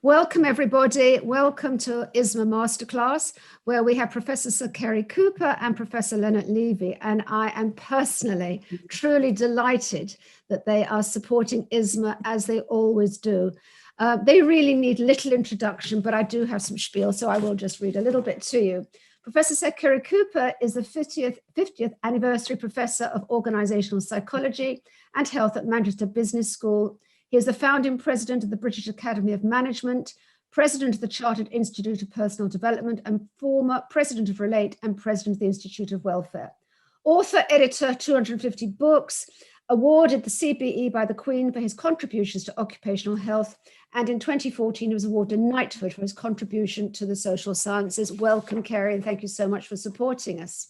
Welcome, everybody. Welcome to ISMA Masterclass, where we have Professor Sir Cary Cooper and Professor Lennart Levi. And I am personally truly delighted that they are supporting ISMA as they always do. They really need little introduction, but I do have some spiel, so I will just read a little bit to you. Professor Sir Cary Cooper is the 50th anniversary professor of organizational psychology and health at Manchester Business School. He is the founding president of the British Academy of Management, president of the Chartered Institute of Personal Development, and former president of Relate and president of the Institute of Welfare. Author, editor, 250 books, awarded the CBE by the Queen for his contributions to occupational health, and in 2014 he was awarded a knighthood for his contribution to the social sciences. Welcome, Cary, and thank you so much for supporting us.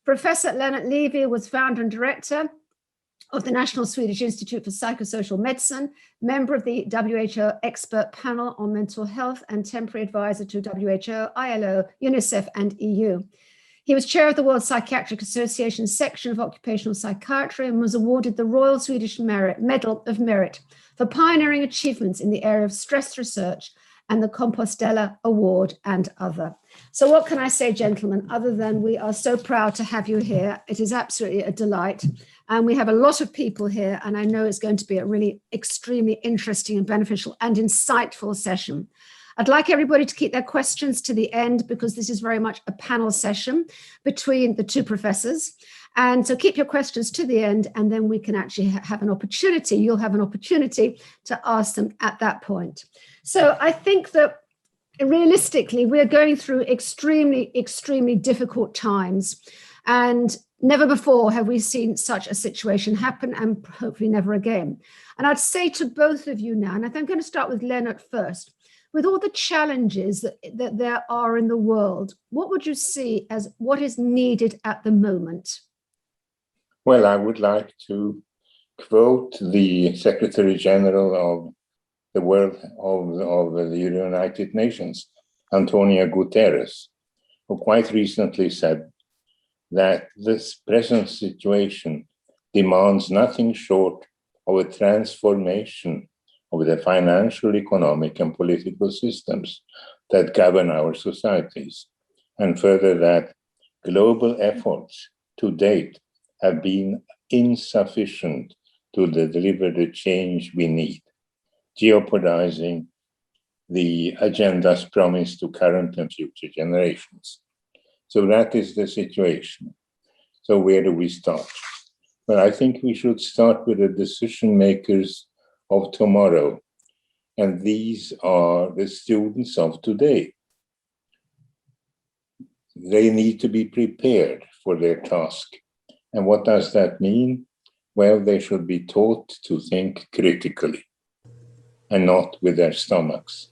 Professor Lennart Levi was founder and director of the National Swedish Institute for Psychosocial Medicine, member of the WHO expert panel on mental health, and temporary advisor to WHO, ILO, UNICEF, and EU. He was chair of the World Psychiatric Association section of occupational psychiatry and was awarded the Royal Swedish Medal of Merit for pioneering achievements in the area of stress research and the Compostela Award and other. So what can I say, gentlemen, other than we are so proud to have you here. It is absolutely a delight. And we have a lot of people here, and I know it's going to be a really extremely interesting and beneficial and insightful session. I'd like everybody to keep their questions to the end because this is very much a panel session between the two professors. And so keep your questions to the end, and then we can actually have an opportunity. You'll have an opportunity to ask them at that point. So I think that realistically, we're going through extremely, extremely difficult times. And never before have we seen such a situation happen, and hopefully never again. And I'd say to both of you now, and I think I'm going to start with Lennart first, with all the challenges that there are in the world, what would you see as what is needed at the moment? Well, I would like to quote the Secretary General of the World of the United Nations, Antonio Guterres, who quite recently said that this present situation demands nothing short of a transformation of the financial, economic, and political systems that govern our societies, and further that global efforts to date have been insufficient to deliver the change we need, jeopardizing the agenda's promise to current and future generations. So that is the situation. So where do we start? Well, I think we should start with the decision makers of tomorrow. And these are the students of today. They need to be prepared for their task. And what does that mean? Well, they should be taught to think critically and not with their stomachs.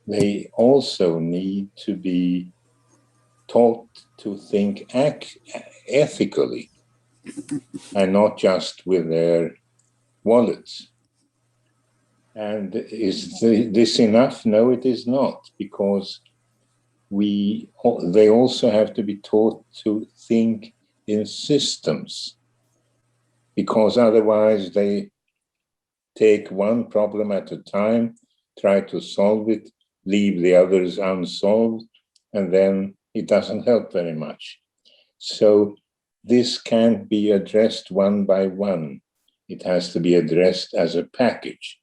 They also need to be taught to think ethically and not just with their wallets. And is this enough? No, it is not, because they also have to be taught to think in systems, because otherwise they take one problem at a time, try to solve it, leave the others unsolved, and then it doesn't help very much. So this can't be addressed one by one. It has to be addressed as a package.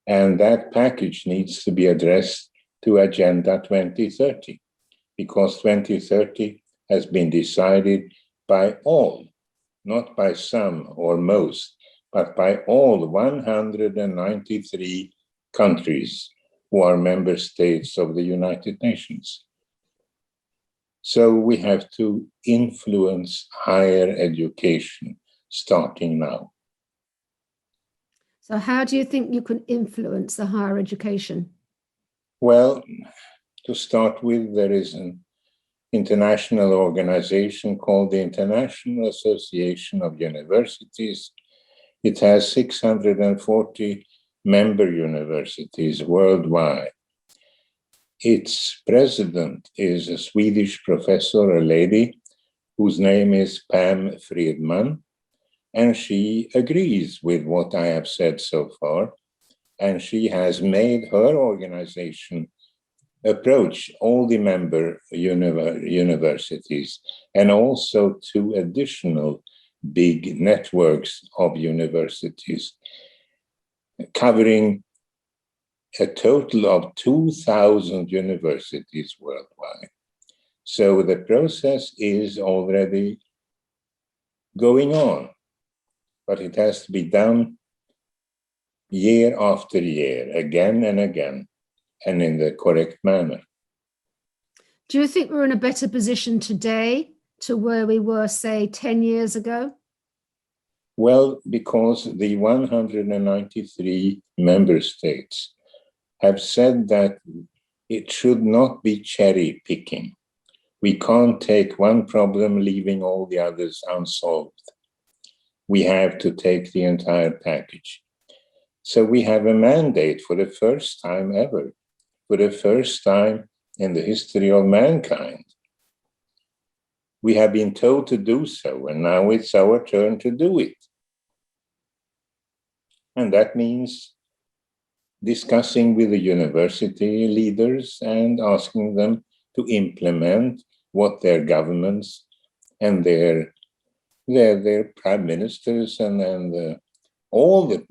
And that package needs to be addressed to Agenda 2030, because 2030 has been decided by all, not by some or most, but by all 193 countries who are member states of the United Nations. So we have to influence higher education starting now. So how do you think you can influence the higher education? Well, to start with, there is an international organization called the International Association of Universities. It has 640 member universities worldwide. Its president is a Swedish professor, a lady, whose name is Pam Fridman, and she agrees with what I have said so far, and she has made her organization approach all the member universities and also 2 additional big networks of universities, covering a total of 2,000 universities worldwide. So the process is already going on, but it has to be done year after year, again and again, and in the correct manner. Do you think we're in a better position today to where we were, say, 10 years ago? Well, because the 193 member states have said that it should not be cherry picking. We can't take one problem, leaving all the others unsolved. We have to take the entire package. So we have a mandate for the first time ever, for the first time in the history of mankind. We have been told to do so, and now it's our turn to do it. And that means discussing with the university leaders and asking them to implement what their governments and their prime ministers and all the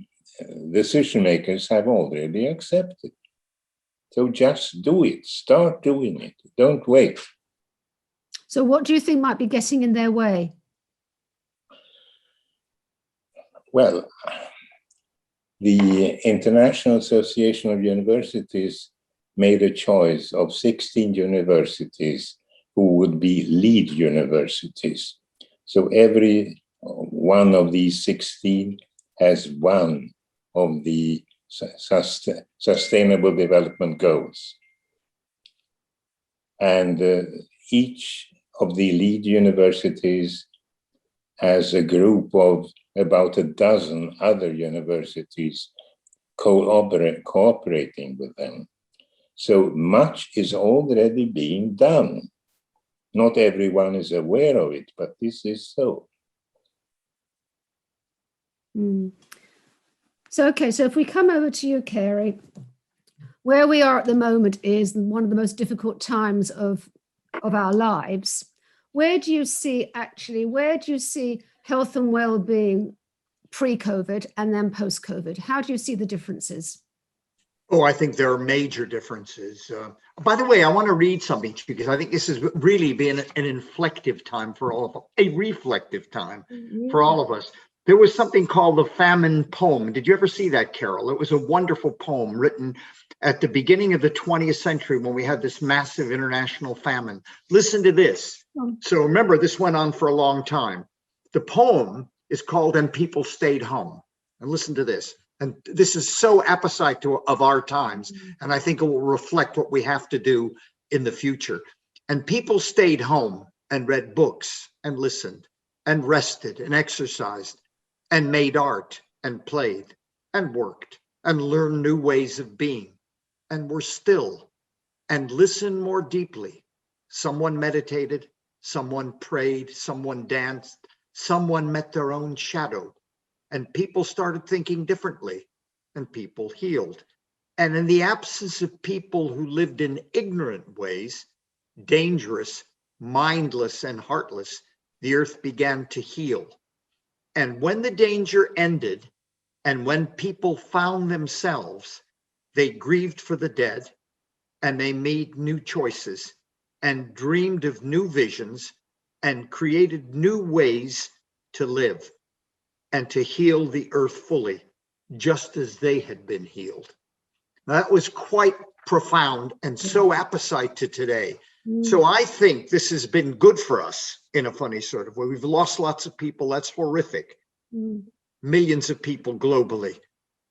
decision makers have already accepted. So just do it, start doing it, don't wait. So what do you think might be getting in their way? Well, the International Association of Universities made a choice of 16 universities who would be lead universities. So every one of these 16 has one of the Sustainable Development Goals. And each of the lead universities has a group of about a dozen other universities cooperating with them. So much is already being done. Not everyone is aware of it, but this is so. So, okay, so if we come over to you, Cary, where we are at the moment is one of the most difficult times of our lives. Where do you see health and well-being pre-COVID and then post-COVID? How do you see the differences? Oh, I think there are major differences. By the way, I want to read something to you because I think this has really been an inflective time for all of us, a reflective time for all of us. There was something called the famine poem. Did you ever see that, Carole? It was a wonderful poem written at the beginning of the 20th century when we had this massive international famine. Listen to this. So remember, this went on for a long time. The poem is called "And People Stayed Home." And listen to this. And this is so apposite of our times. And I think it will reflect what we have to do in the future. And people stayed home and read books and listened and rested and exercised and made art and played and worked and learned new ways of being and were still and listened more deeply. Someone meditated, someone prayed, someone danced, someone met their own shadow, and people started thinking differently, and people healed. And in the absence of people who lived in ignorant ways, dangerous, mindless, and heartless, the earth began to heal. And when the danger ended, and when people found themselves, they grieved for the dead, and they made new choices, and dreamed of new visions, and created new ways to live, and to heal the earth fully, just as they had been healed. That was quite profound and so apposite to today. So I think this has been good for us in a funny sort of way. We've lost lots of people. That's horrific. Millions of people globally.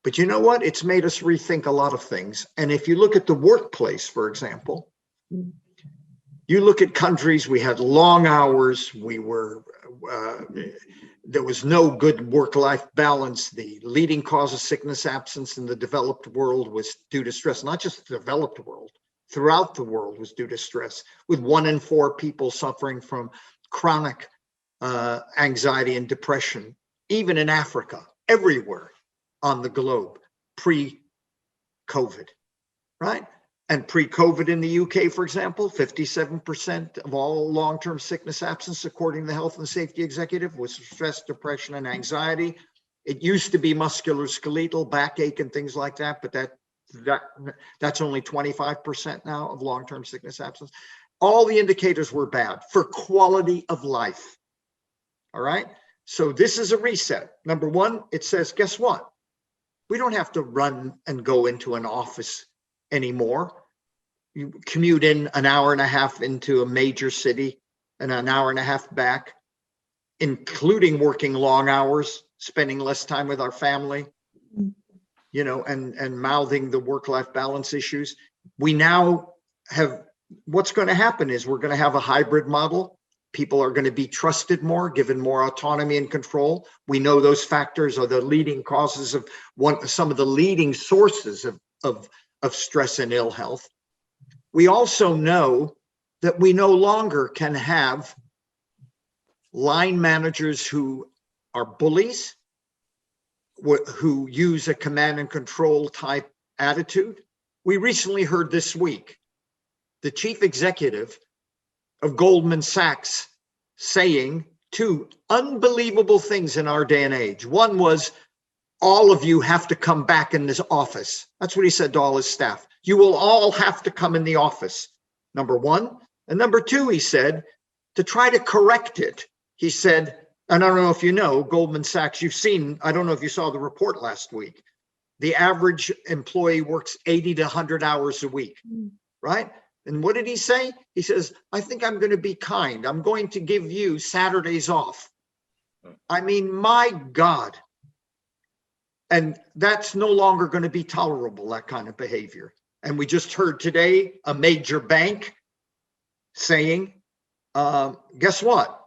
But you know what? It's made us rethink a lot of things. And if you look at the workplace, for example, you look at countries, we had long hours, there was no good work-life balance. The leading cause of sickness absence in the developed world was due to stress, not just the developed world, throughout the world was due to stress, with 1 in 4 people suffering from chronic anxiety and depression, even in Africa, everywhere on the globe, COVID, right? And pre-COVID in the UK, for example, 57% of all long-term sickness absence, according to the Health and Safety Executive, was stress, depression, and anxiety. It used to be musculoskeletal, backache, and things like that, but that's only 25% now of long-term sickness absence. All the indicators were bad for quality of life. All right. So this is a reset. Number one, it says, guess what? We don't have to run and go into an office anymore. You commute in an hour and a half into a major city and an hour and a half back, including working long hours, spending less time with our family, you know, and mouthing the work-life balance issues. We now have, what's going to happen is we're going to have a hybrid model. People are going to be trusted more, given more autonomy and control. We know those factors are the leading causes of some of the leading sources of stress and ill health. We also know that we no longer can have line managers who are bullies, who use a command and control type attitude. We recently heard this week the chief executive of Goldman Sachs saying two unbelievable things in our day and age. One was, all of you have to come back in this office. That's what he said to all his staff. You will all have to come in the office, number one. And number two, he said, to try to correct it, he said, and I don't know if you know, Goldman Sachs, you've seen, I don't know if you saw the report last week, the average employee works 80 to 100 hours a week, right? And what did he say? He says, I think I'm going to be kind. I'm going to give you Saturdays off. I mean, my God. And that's no longer going to be tolerable, that kind of behavior. And we just heard today a major bank saying, guess what?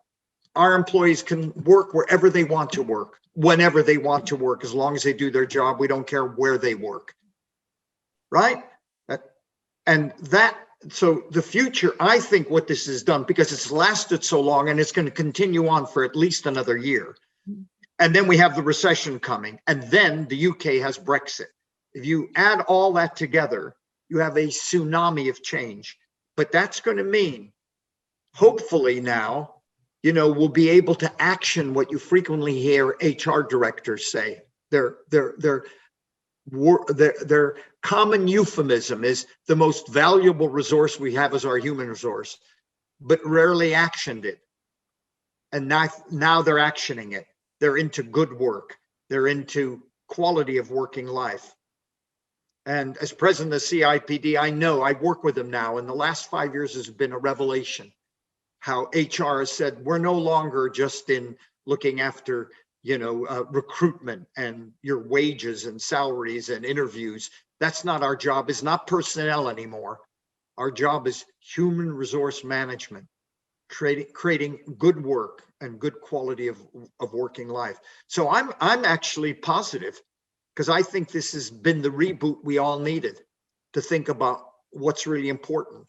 Our employees can work wherever they want to work, whenever they want to work, as long as they do their job. We don't care where they work, right? And that, so the future, I think what this has done, because it's lasted so long and it's going to continue on for at least another year. And then we have the recession coming, and then the UK has Brexit. If you add all that together, you have a tsunami of change. But that's going to mean, hopefully now, you know, we'll be able to action what you frequently hear HR directors say. Their common euphemism is the most valuable resource we have is our human resource, but rarely actioned it. And now they're actioning it. They're into good work. They're into quality of working life. And as president of CIPD, I know I work with them now. And the last 5 years has been a revelation. How HR has said, we're no longer just in looking after, you know, recruitment and your wages and salaries and interviews. That's not our job. It's not personnel anymore. Our job is human resource management, creating good work and good quality of working life. So I'm actually positive, because I think this has been the reboot we all needed to think about what's really important.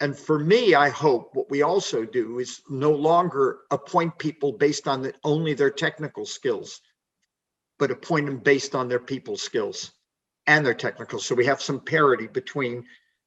And for me, I hope what we also do is no longer appoint people based on only their technical skills, but appoint them based on their people skills and their technical. So we have some parity between,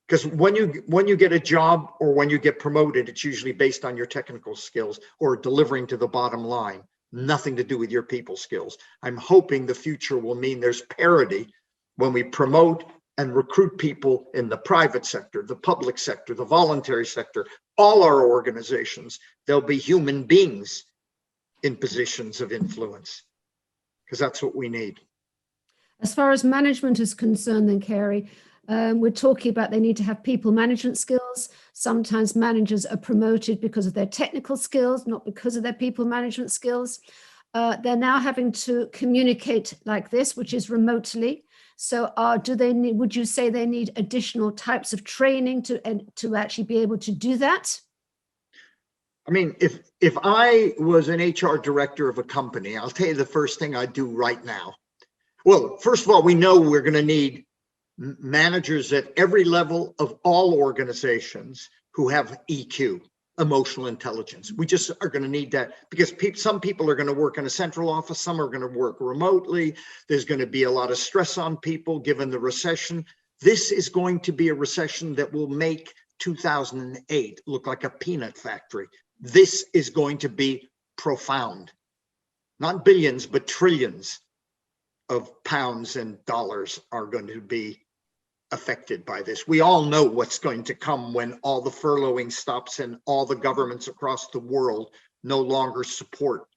because when you get a job or when you get promoted, it's usually based on your technical skills or delivering to the bottom line, nothing to do with your people skills. I'm hoping the future will mean there's parity when we promote and recruit people in the private sector, the public sector, the voluntary sector, all our organizations. There'll be human beings in positions of influence, because that's what we need. As far as management is concerned, then, Cary, we're talking about they need to have people management skills. Sometimes managers are promoted because of their technical skills, not because of their people management skills. They're now having to communicate like this, which is remotely. So do they need, would you say they need additional types of training to actually be able to do that? I mean, if I was an HR director of a company, I'll tell you the first thing I'd do right now. Well, first of all, we know we're going to need managers at every level of all organizations who have EQ, emotional intelligence. We just are going to need that because some people are going to work in a central office, some are going to work remotely. There's going to be a lot of stress on people given the recession. This is going to be a recession that will make 2008 look like a peanut factory. This is going to be profound. Not billions, but trillions of pounds and dollars are going to be affected by this. We all know what's going to come when all the furloughing stops and all the governments across the world no longer support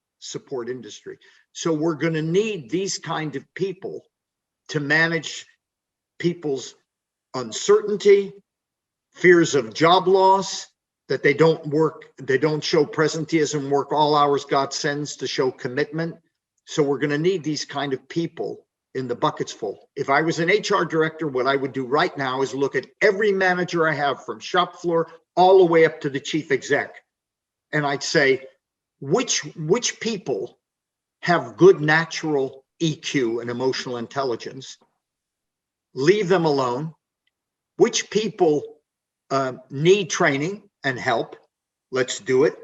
industry. So we're going to need these kind of people to manage people's uncertainty, fears of job loss, that they don't show presenteeism, work all hours God sends, to show commitment. So we're going to need these kind of people in the buckets full. If I was an HR director, what I would do right now is look at every manager I have from shop floor all the way up to the chief exec. And I'd say, which people have good natural EQ and emotional intelligence? Leave them alone. Which people need training and help? Let's do it.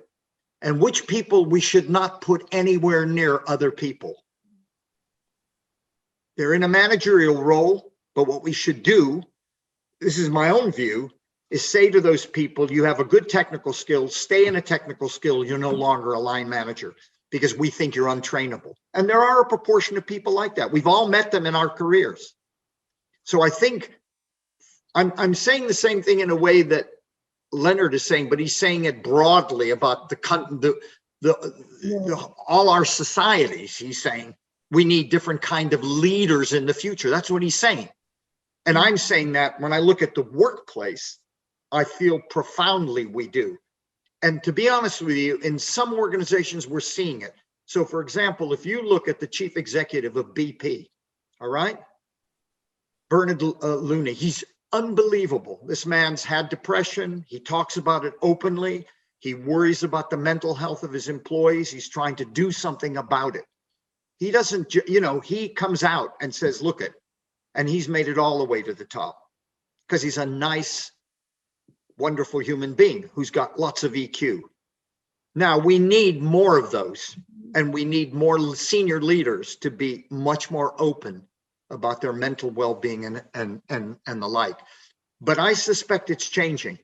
And which people we should not put anywhere near other people? They're in a managerial role, but what we should do, this is my own view, is say to those people, you have a good technical skill, stay in a technical skill, you're no longer a line manager because we think you're untrainable. And there are a proportion of people like that. We've all met them in our careers. So I think I'm saying the same thing in a way that Lennart is saying, but he's saying it broadly about all our societies. He's saying, we need different kind of leaders in the future. That's what he's saying. And I'm saying that when I look at the workplace, I feel profoundly we do. And to be honest with you, in some organizations, we're seeing it. So for example, if you look at the chief executive of BP, all right, Bernard Looney, he's unbelievable. This man's had depression. He talks about it openly. He worries about the mental health of his employees. He's trying to do something about it. He doesn't, he comes out and says, look it, and he's made it all the way to the top because he's a nice, wonderful human being who's got lots of EQ. Now we need more of those, and we need more senior leaders to be much more open about their mental well-being and the like. But I suspect it's changing.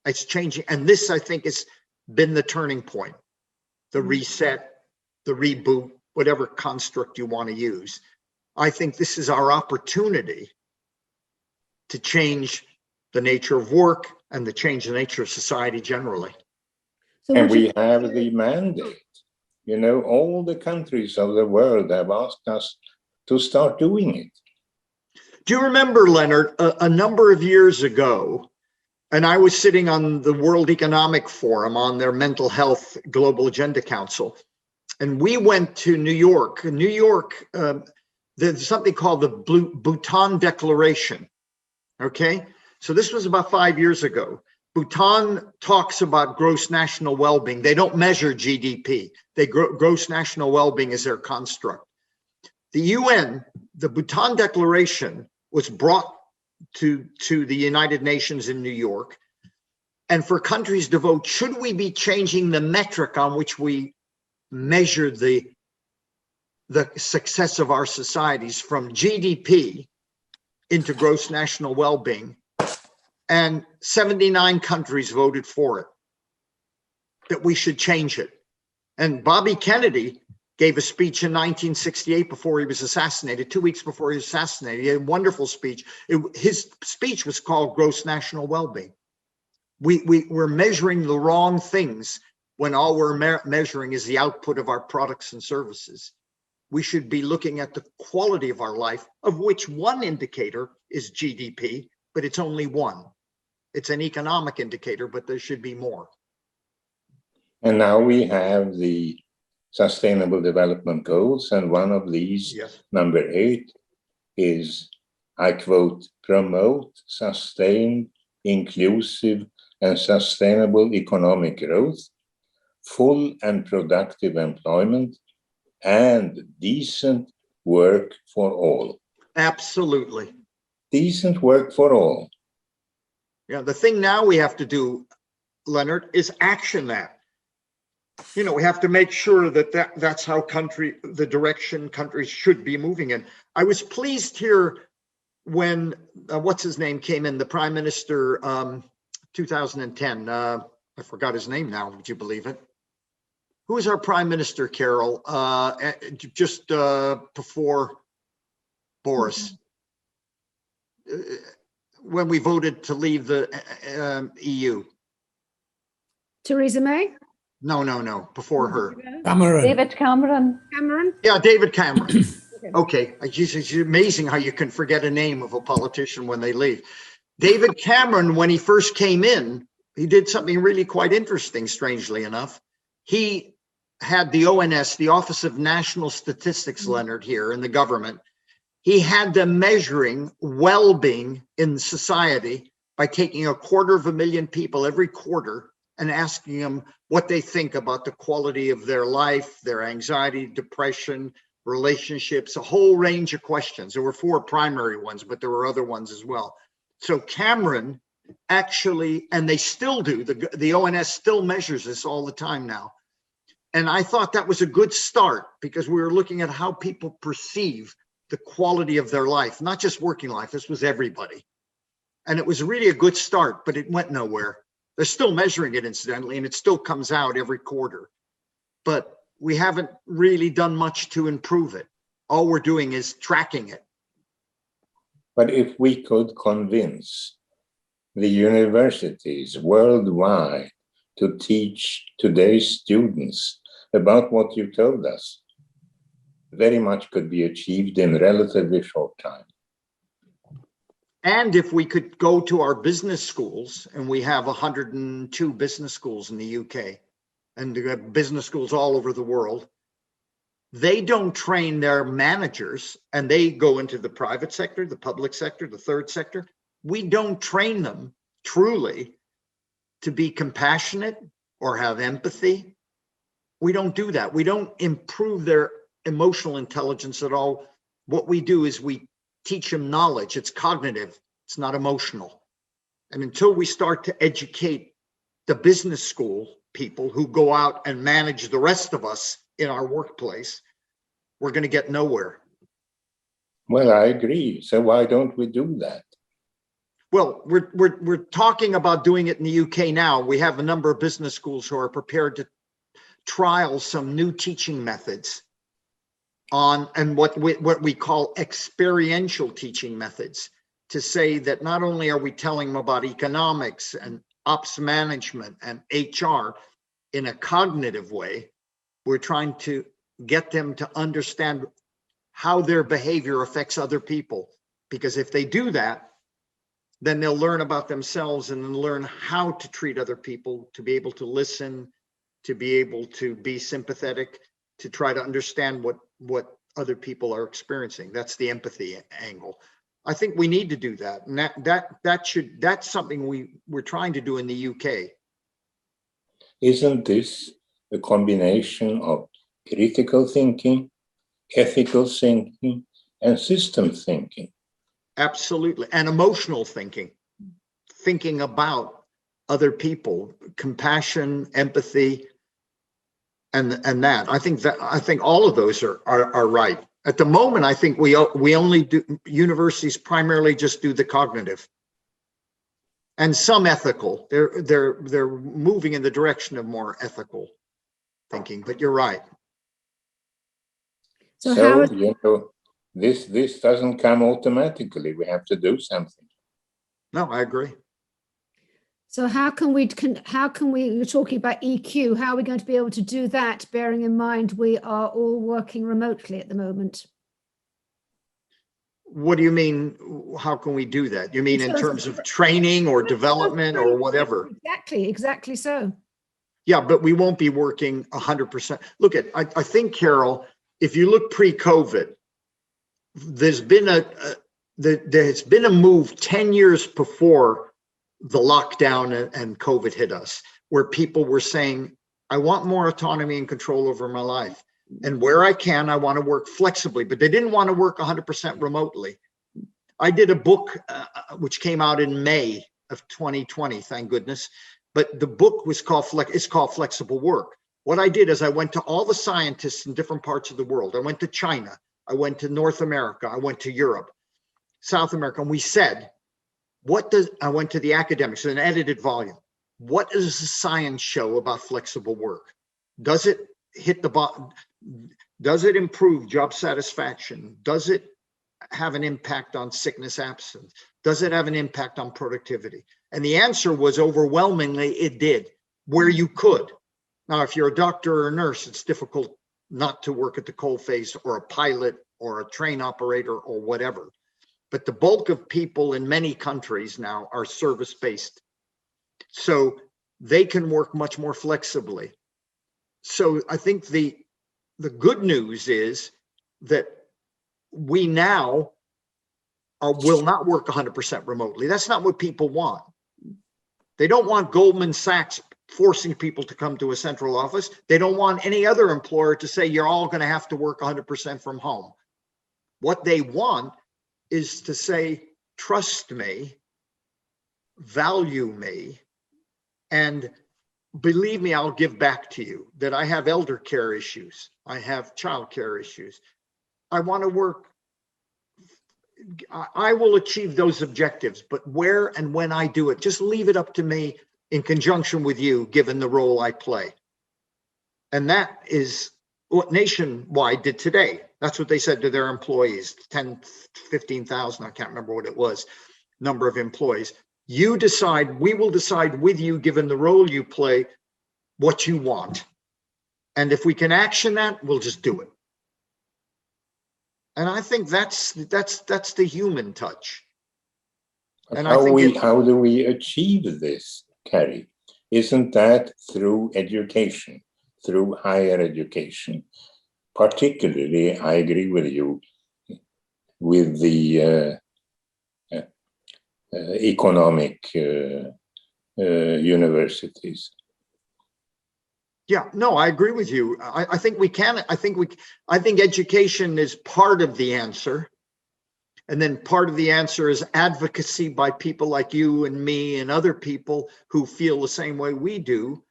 It's changing. And this, I think, has been the turning point, the reset, the reboot, whatever construct you want to use. I think this is our opportunity to change the nature of work and to change the nature of society generally. So and we have the mandate. All the countries of the world have asked us to start doing it. Do you remember, Lennart, a number of years ago, and I was sitting on the World Economic Forum on their Mental Health Global Agenda Council, and we went to New York. In New York, there's something called the Bhutan Declaration, okay? So this was about 5 years ago. Bhutan talks about gross national well-being. They don't measure GDP. Gross national well-being is their construct. The UN, the Bhutan Declaration, was brought to the United Nations in New York. And for countries to vote, should we be changing the metric on which we measure the success of our societies from GDP into gross national well-being? And 79 countries voted for it, that we should change it. And Bobby Kennedy gave a speech in 1968 before he was assassinated, 2 weeks before he was assassinated. He had a wonderful speech. His speech was called Gross National Wellbeing. We're measuring the wrong things when all we're measuring is the output of our products and services. We should be looking at the quality of our life, of which one indicator is GDP, but it's only one. It's an economic indicator, but there should be more. And now we have the Sustainable Development Goals, and one of these, yes, number 8, is, I quote, promote sustained, inclusive, and sustainable economic growth, full and productive employment, and decent work for all. Absolutely. Decent work for all. Yeah, the thing now we have to do, Lennart, is action that. You know, we have to make sure that, that's how the direction countries should be moving in. I was pleased here when, what's his name came in, the Prime Minister, 2010, I forgot his name now, would you believe it? Who was our Prime Minister, Carole, just before Boris? When we voted to leave the EU. Theresa May? No, before her. Cameron. David Cameron. Cameron? Yeah, David Cameron. Okay, it's amazing how you can forget a name of a politician when they leave. David Cameron, when he first came in, he did something really quite interesting, strangely enough. He had the ONS, the Office of National Statistics, Lennart, here in the government. He had them measuring well-being in society by taking 250,000 people every quarter and asking them what they think about the quality of their life, their anxiety, depression, relationships, a whole range of questions. There were 4 primary ones, but there were other ones as well. So Cameron actually, and they still do, the ONS still measures this all the time now. And I thought that was a good start because we were looking at how people perceive the quality of their life, not just working life, this was everybody. And it was really a good start, but it went nowhere. They're still measuring it incidentally, and it still comes out every quarter. But we haven't really done much to improve it. All we're doing is tracking it. But if we could convince the universities worldwide to teach today's students about what you told us, very much could be achieved in relatively short time. And if we could go to our business schools, and we have 102 business schools in the UK, and we have business schools all over the world, they don't train their managers, and they go into the private sector, the public sector, the third sector. We don't train them truly to be compassionate or have empathy. We don't do that. We don't improve their emotional intelligence at all. What we do is we teach them knowledge. It's cognitive, it's not emotional. And until we start to educate the business school people who go out and manage the rest of us in our workplace, we're going to get nowhere. Well, I agree. So why don't we do that? Well, we're talking about doing it in the UK now. We have a number of business schools who are prepared to trial some new teaching methods on, and what we call experiential teaching methods, to say that not only are we telling them about economics and ops management and HR in a cognitive way, we're trying to get them to understand how their behavior affects other people. Because if they do that, then they'll learn about themselves and then learn how to treat other people, to be able to listen, to be able to be sympathetic, to try to understand what other people are experiencing. That's the empathy angle. I think we need to do that. And that's something we're trying to do in the UK. Isn't this a combination of critical thinking, ethical thinking, and system thinking? Absolutely. And emotional thinking, thinking about other people, compassion, empathy, and that. I think all of those are right. At the moment, I think we only do, universities primarily just do the cognitive and some ethical. They're moving in the direction of more ethical thinking, but you're right. So you know, this doesn't come automatically. We have to do something. No, I agree. So how can we, you're talking about EQ, how are we going to be able to do that, bearing in mind we are all working remotely at the moment? What do you mean, how can we do that? You mean in terms of training or development or whatever? Exactly so. Yeah, but we won't be working 100%. Look at, I think, Carole, if you look pre-COVID, there's been a move 10 years before the lockdown and COVID hit us, where people were saying, I want more autonomy and control over my life. And where I can, I want to work flexibly, but they didn't want to work 100% remotely. I did a book which came out in May of 2020, thank goodness. but the book was called it's called Flexible Work. What I did is I went to all the scientists in different parts of the world. I went to China, I went to North America, I went to Europe, South America, and we said, I went to the academics in an edited volume. What does the science show about flexible work? Does it hit the bottom? Does it improve job satisfaction? Does it have an impact on sickness absence? Does it have an impact on productivity? And the answer was overwhelmingly it did, where you could. Now, if you're a doctor or a nurse, it's difficult not to work at the coalface, or a pilot or a train operator or whatever. But the bulk of people in many countries now are service-based. So they can work much more flexibly. So I think the good news is that we now will not work 100% remotely. That's not what people want. They don't want Goldman Sachs forcing people to come to a central office. They don't want any other employer to say, you're all going to have to work 100% from home. What they want is to say, trust me, value me, and believe me, I'll give back to you. That I have elder care issues. I have child care issues. I want to work. I will achieve those objectives, but where and when I do it, just leave it up to me in conjunction with you, given the role I play. And that is what Nationwide did today. That's what they said to their employees, 10, 15,000, I can't remember what it was, number of employees. You decide, we will decide with you, given the role you play, what you want. And if we can action that, we'll just do it. And I think that's the human touch. And how do we achieve this, Cary? Isn't that through education, through higher education? Particularly, I agree with you, with the economic universities. Yeah, no, I agree with you. I think we can. I think education is part of the answer. And then part of the answer is advocacy by people like you and me and other people who feel the same way we do.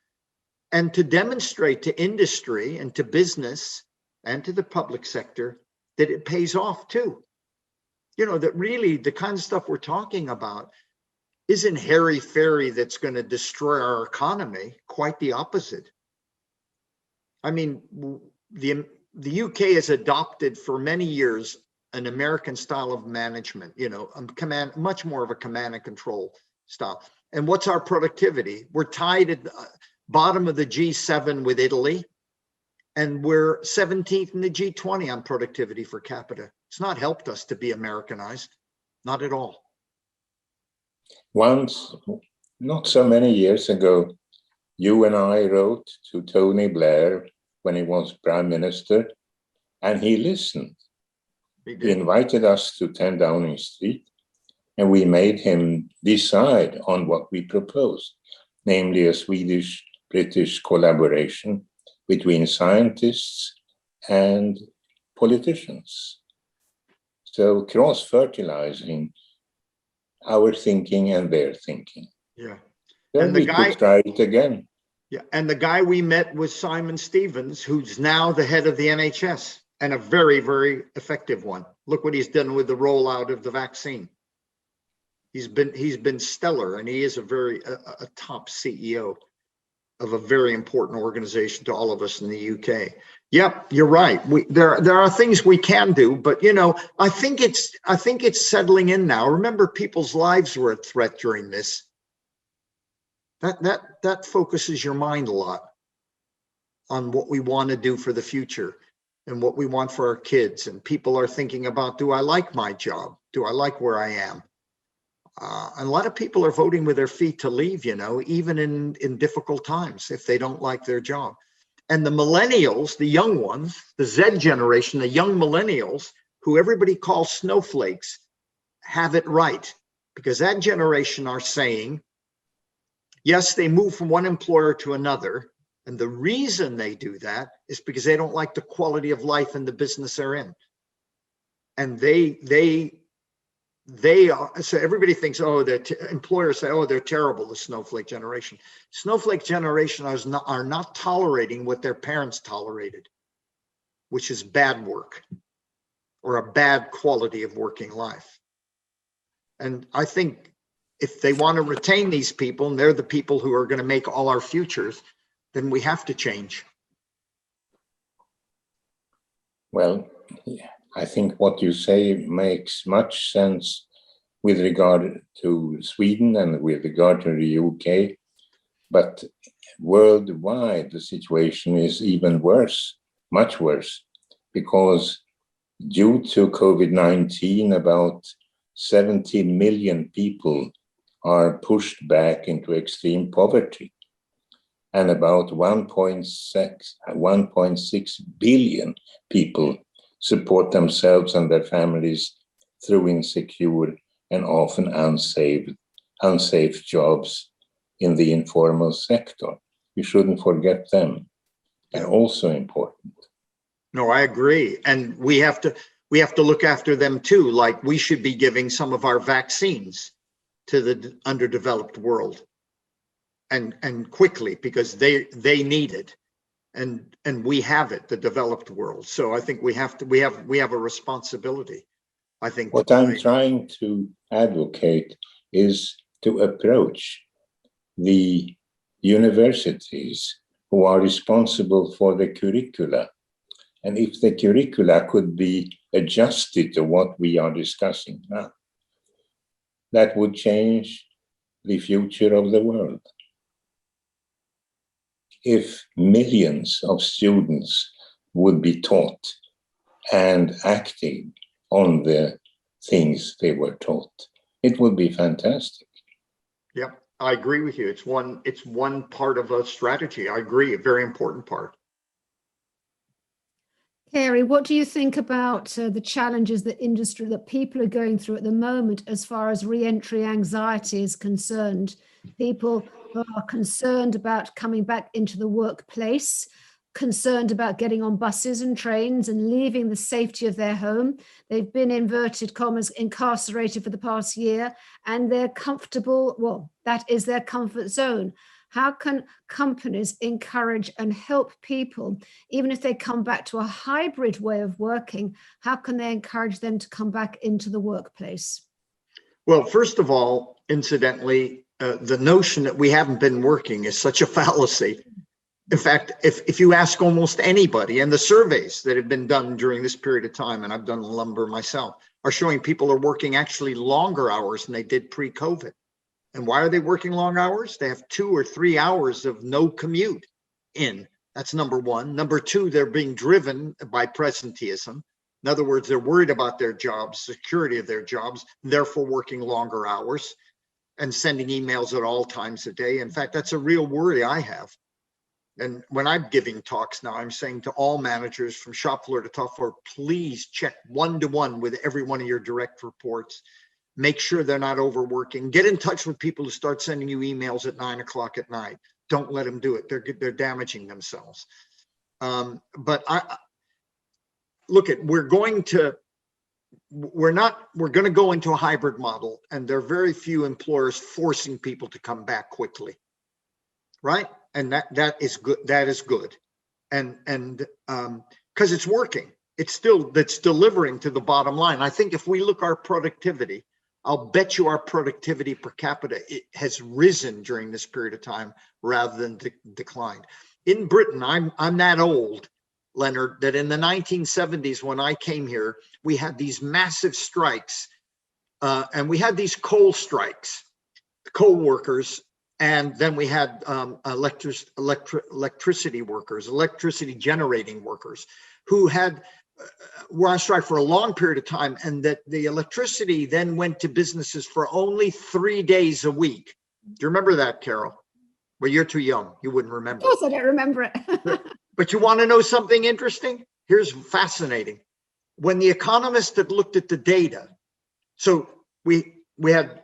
And to demonstrate to industry and to business and to the public sector that it pays off too. You know, that really the kind of stuff we're talking about isn't hairy-fairy that's going to destroy our economy. Quite the opposite. I mean, the UK has adopted for many years an American style of management, you know, much more of a command and control style. And what's our productivity? We're tied at the bottom of the G7 with Italy, and we're 17th in the G20 on productivity per capita. It's not helped us to be Americanized, not at all. Once, not so many years ago, you and I wrote to Tony Blair when he was Prime Minister, and he listened. He invited us to 10 Downing Street, and we made him decide on what we proposed, namely a Swedish-British collaboration between scientists and politicians. So cross-fertilizing our thinking and their thinking. Yeah. Then we could try it again. Yeah, and the guy we met was Simon Stevens, who's now the head of the NHS, and a very, very effective one. Look what he's done with the rollout of the vaccine. He's been stellar, and he is a top CEO of a very important organization to all of us in the UK. Yep, you're right. There are things we can do, but you know, I think it's settling in now. Remember, people's lives were at threat during this. That focuses your mind a lot on what we want to do for the future and what we want for our kids. And people are thinking about, do I like my job? Do I like where I am? And a lot of people are voting with their feet to leave, you know, even in difficult times, if they don't like their job. And the millennials, the young ones, the Z generation, the young millennials, who everybody calls snowflakes, have it right. Because that generation are saying, yes, they move from one employer to another. And the reason they do that is because they don't like the quality of life in the business they're in. And they they are, so everybody thinks, oh, employers say, oh, they're terrible, the snowflake generation. Snowflake generation are not tolerating what their parents tolerated, which is bad work or a bad quality of working life. And I think if they want to retain these people, and they're the people who are going to make all our futures, then we have to change. Well, I think what you say makes much sense with regard to Sweden and with regard to the UK, but worldwide the situation is even worse, much worse, because due to COVID-19, about 17 million people are pushed back into extreme poverty, and about 1.6 billion people support themselves and their families through insecure and often unsafe jobs in the informal sector. You shouldn't forget them. They're also important. No, I agree. And we have to look after them too. Like, we should be giving some of our vaccines to the underdeveloped world, and quickly, because they need it, and we have it, the developed world. So I think we have a responsibility. I think what I'm trying to advocate is to approach the universities who are responsible for the curricula. And if the curricula could be adjusted to what we are discussing now, that would change the future of the world. If millions of students would be taught and acting on the things they were taught, it would be fantastic. Yeah, I agree with you. It's one part of a strategy. I agree, a very important part. Cary, what do you think about the challenges that people are going through at the moment as far as re-entry anxiety is concerned? People who are concerned about coming back into the workplace, concerned about getting on buses and trains and leaving the safety of their home. They've been, inverted commas, incarcerated for the past year, and they're comfortable. Well, that is their comfort zone. How can companies encourage and help people, even if they come back to a hybrid way of working? How can they encourage them to come back into the workplace? Well, first of all, incidentally, the notion that we haven't been working is such a fallacy. In fact, if you ask almost anybody, and the surveys that have been done during this period of time, and I've done lumber myself, are showing people are working actually longer hours than they did pre-COVID. And why are they working long hours? They have 2 or 3 hours of no commute in. That's number one. Number two, they're being driven by presenteeism. In other words, they're worried about their jobs, security of their jobs, therefore working longer hours and sending emails at all times a day. In fact, that's a real worry I have. And when I'm giving talks now, I'm saying to all managers from shop floor to top floor, please check one-to-one with every one of your direct reports. Make sure they're not overworking. Get in touch with people who start sending you emails at 9 o'clock at night. Don't let them do it. They're damaging themselves. But we're going to go into a hybrid model, and there are very few employers forcing people to come back quickly, right? And that is good. That is good, and because it's working, it's delivering to the bottom line. I think if we look our productivity, I'll bet you our productivity per capita has risen during this period of time rather than declined. In Britain, I'm that old, Leonard, that in the 1970s when I came here, we had these massive strikes, and we had these coal strikes, coal workers. And then we had electricity workers, electricity generating workers who were on strike for a long period of time, and that the electricity then went to businesses for only 3 days a week. Do you remember that, Carole? Well, you're too young. You wouldn't remember. Of course I don't remember it. But you want to know something interesting? Here's fascinating. When the economists had looked at the data, so we had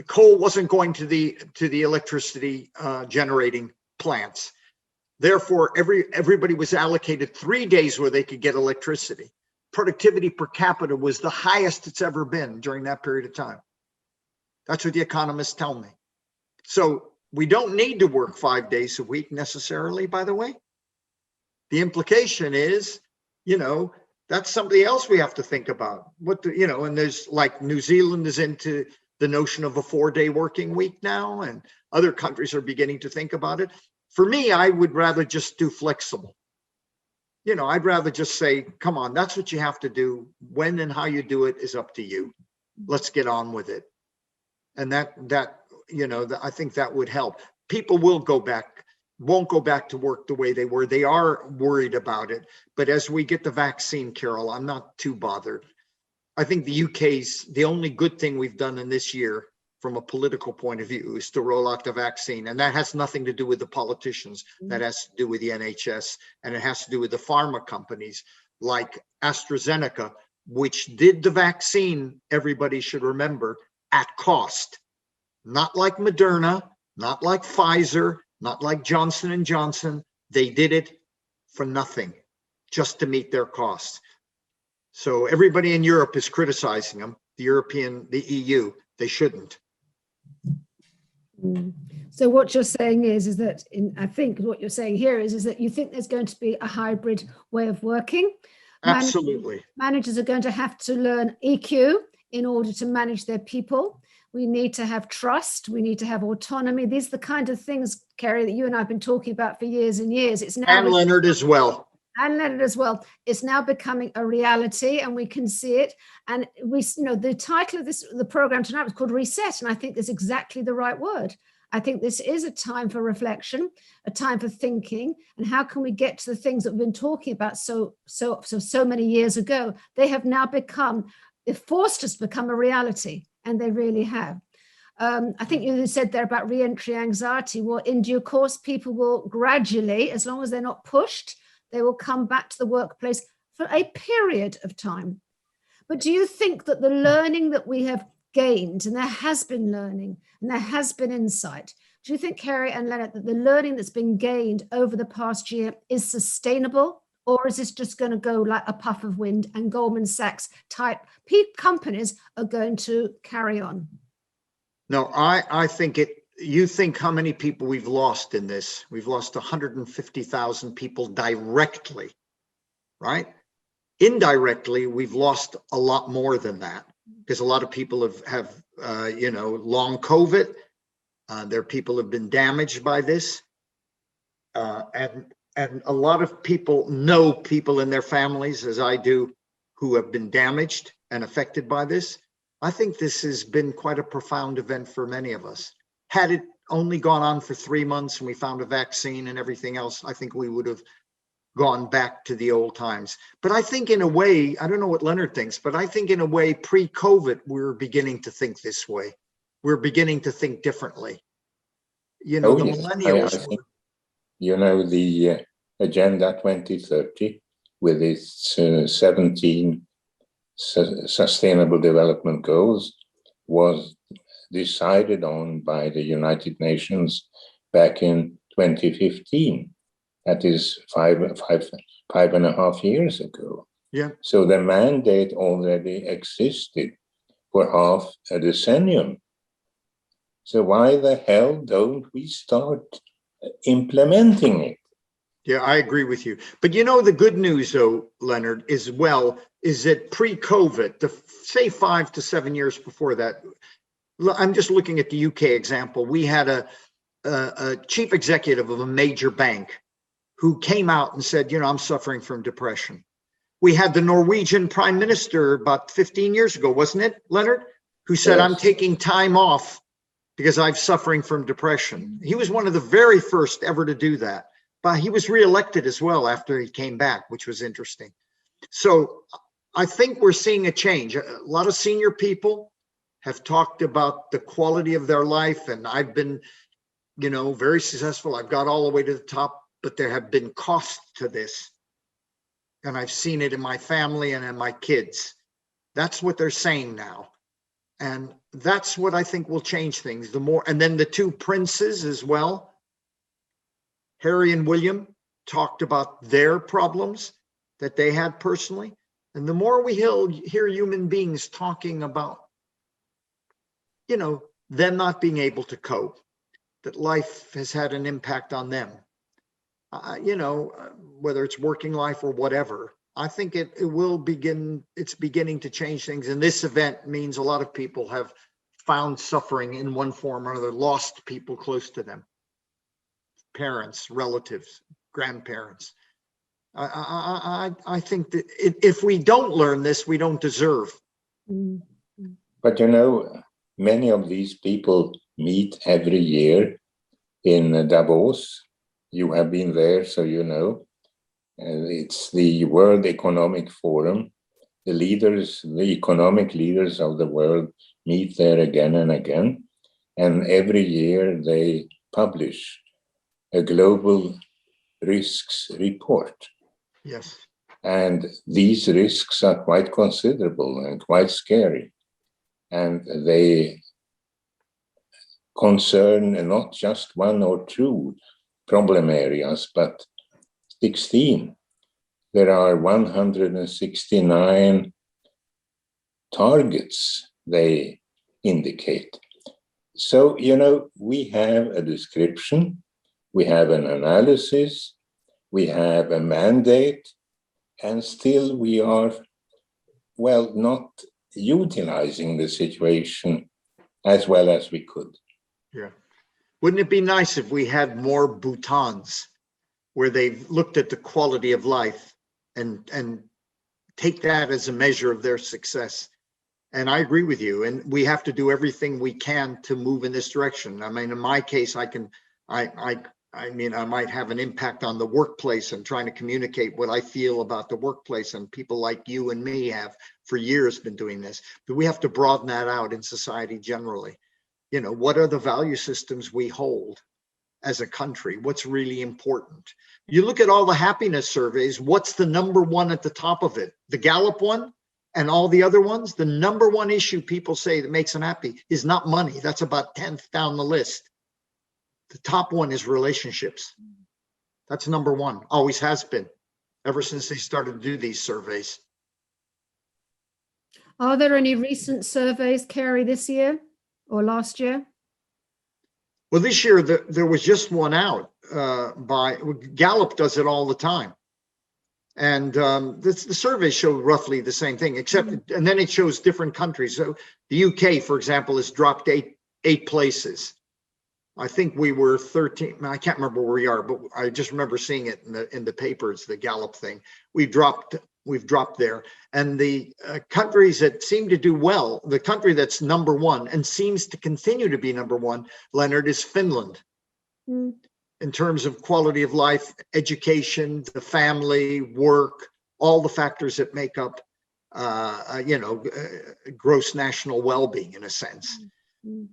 coal wasn't going to the electricity generating plants. Therefore, everybody was allocated 3 days where they could get electricity. productivity per capita was the highest it's ever been during that period of time. That's what the economists tell me. So we don't need to work 5 days a week necessarily, by the way. The implication is, that's somebody else we have to think about. And there's like New Zealand is into the notion of a 4-day working week now, and other countries are beginning to think about it. For me, I would rather just do flexible. I'd rather just say, come on, that's what you have to do. When and how you do it is up to you. Let's get on with it. And I think that would help. People won't go back to work the way they were. They are worried about it. But as we get the vaccine, Carole, I'm not too bothered. I think the the only good thing we've done in this year from a political point of view is to roll out the vaccine. And that has nothing to do with the politicians. That has to do with the NHS, and it has to do with the pharma companies like AstraZeneca, which did the vaccine, everybody should remember, at cost. Not like Moderna, not like Pfizer, not like Johnson & Johnson. They did it for nothing, just to meet their costs. So everybody in Europe is criticizing them, the EU. They shouldn't. So what you're saying is that I think what you're saying here is that you think there's going to be a hybrid way of working. Absolutely. Managers are going to have to learn EQ in order to manage their people. We need to have trust. We need to have autonomy. These are the kind of things, Cary, that you and I have been talking about for years and years. It's now and Lennart as well. And Lennart as well. It's now becoming a reality, and we can see it. And the title of the program tonight was called Reset, and I think that's exactly the right word. I think this is a time for reflection, a time for thinking, and how can we get to the things that we've been talking about so many years ago? They have now they've forced us to become a reality, and they really have. I think you said there about re-entry anxiety. Well, in due course, people will gradually, as long as they're not pushed, they will come back to the workplace for a period of time. But do you think that the learning that we have gained, and there has been learning, and there has been insight, do you think, Cary and Lennart, that the learning that's been gained over the past year is sustainable? Or is this just going to go like a puff of wind, and Goldman Sachs type companies are going to carry on? No, I think you think how many people we've lost in this? We've lost 150,000 people directly, right? Indirectly, we've lost a lot more than that, because a lot of people have long COVID. Their people have been damaged by this. And a lot of people know people in their families, as I do, who have been damaged and affected by this. I think this has been quite a profound event for many of us. Had it only gone on for 3 months and we found a vaccine and everything else, I think we would have gone back to the old times. But I think in a way, I don't know what Lennart thinks, but I think in a way, pre-COVID, we're beginning to think this way. We're beginning to think differently. The millennials. I think, the Agenda 2030 with its 17 Sustainable Development Goals was decided on by the United Nations back in 2015. That is five and a half years ago. Yeah. So the mandate already existed for half a decennium. So why the hell don't we start implementing it? Yeah, I agree with you. But the good news, though, Lennart, is that pre-COVID, say 5 to 7 years before that, I'm just looking at the UK example. We had a chief executive of a major bank who came out and said, I'm suffering from depression. We had the Norwegian prime minister about 15 years ago, wasn't it, Lennart, who said, yes, I'm taking time off because I'm suffering from depression. He was one of the very first ever to do that. But he was reelected as well after he came back, which was interesting. So I think we're seeing a change. A lot of senior people have talked about the quality of their life, and I've been, very successful. I've got all the way to the top, but there have been costs to this. And I've seen it in my family and in my kids. That's what they're saying now. And that's what I think will change things. And then the two princes as well, Harry and William, talked about their problems that they had personally. And the more we hear human beings talking about, them not being able to cope, that life has had an impact on them, whether it's working life or whatever, I think it's beginning to change things. And this event means a lot of people have found suffering in one form or another, lost people close to them, parents, relatives, grandparents. I think that if we don't learn this, we don't deserve. But many of these people meet every year in Davos. You have been there, so you know. It's the World Economic Forum. The economic leaders of the world meet there again and again. And every year they publish a global risks report. Yes. And these risks are quite considerable and quite scary. And they concern not just one or two problem areas, but 16. There are 169 targets they indicate. So, we have a description, we have an analysis, we have a mandate, and still we are, not utilizing the situation as well as we could. Yeah. Wouldn't it be nice if we had more Bhutans where they've looked at the quality of life and take that as a measure of their success? And I agree with you. And we have to do everything we can to move in this direction. I mean, in my case, I might have an impact on the workplace and trying to communicate what I feel about the workplace, and people like you and me have for years been doing this. But we have to broaden that out in society generally. What are the value systems we hold as a country? What's really important? You look at all the happiness surveys, what's the number one at the top of it? The Gallup one and all the other ones, the number one issue people say that makes them happy is not money. That's about 10th down the list. The top one is relationships. That's number one, always has been, ever since they started to do these surveys. Are there any recent surveys, Cary, this year or last year? Well, this year there was just one out by Gallup, does it all the time. And the surveys show roughly the same thing, except, and then it shows different countries. So the UK, for example, has dropped eight places. I think we were 13. I can't remember where we are, but I just remember seeing it in the papers, the Gallup thing. We've dropped there. And the countries that seem to do well, the country that's number one and seems to continue to be number one, Lennart, is Finland. In terms of quality of life, education, the family, work, all the factors that make up, gross national well-being in a sense.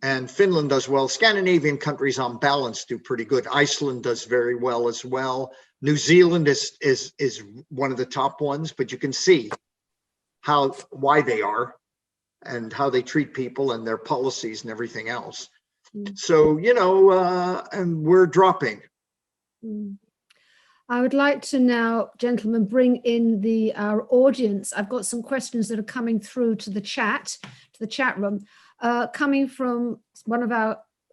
And Finland does well. Scandinavian countries on balance do pretty good. Iceland does very well as well. New Zealand is one of the top ones, but you can see why they are and how they treat people and their policies and everything else. So, and we're dropping. I would like to now, gentlemen, bring in our audience. I've got some questions that are coming through to the chat room, coming from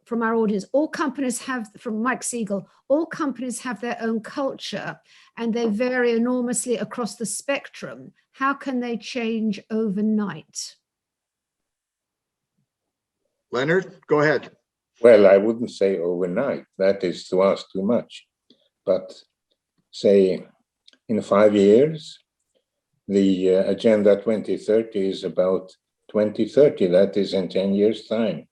from our audience. All companies have, from Mike Siegel, all companies have their own culture and they vary enormously across the spectrum. How can they change overnight? Lennart, go ahead. Well, I wouldn't say overnight. That is to ask too much. But say in 5 years, the Agenda 2030 is about 2030. That is in 10 years' time.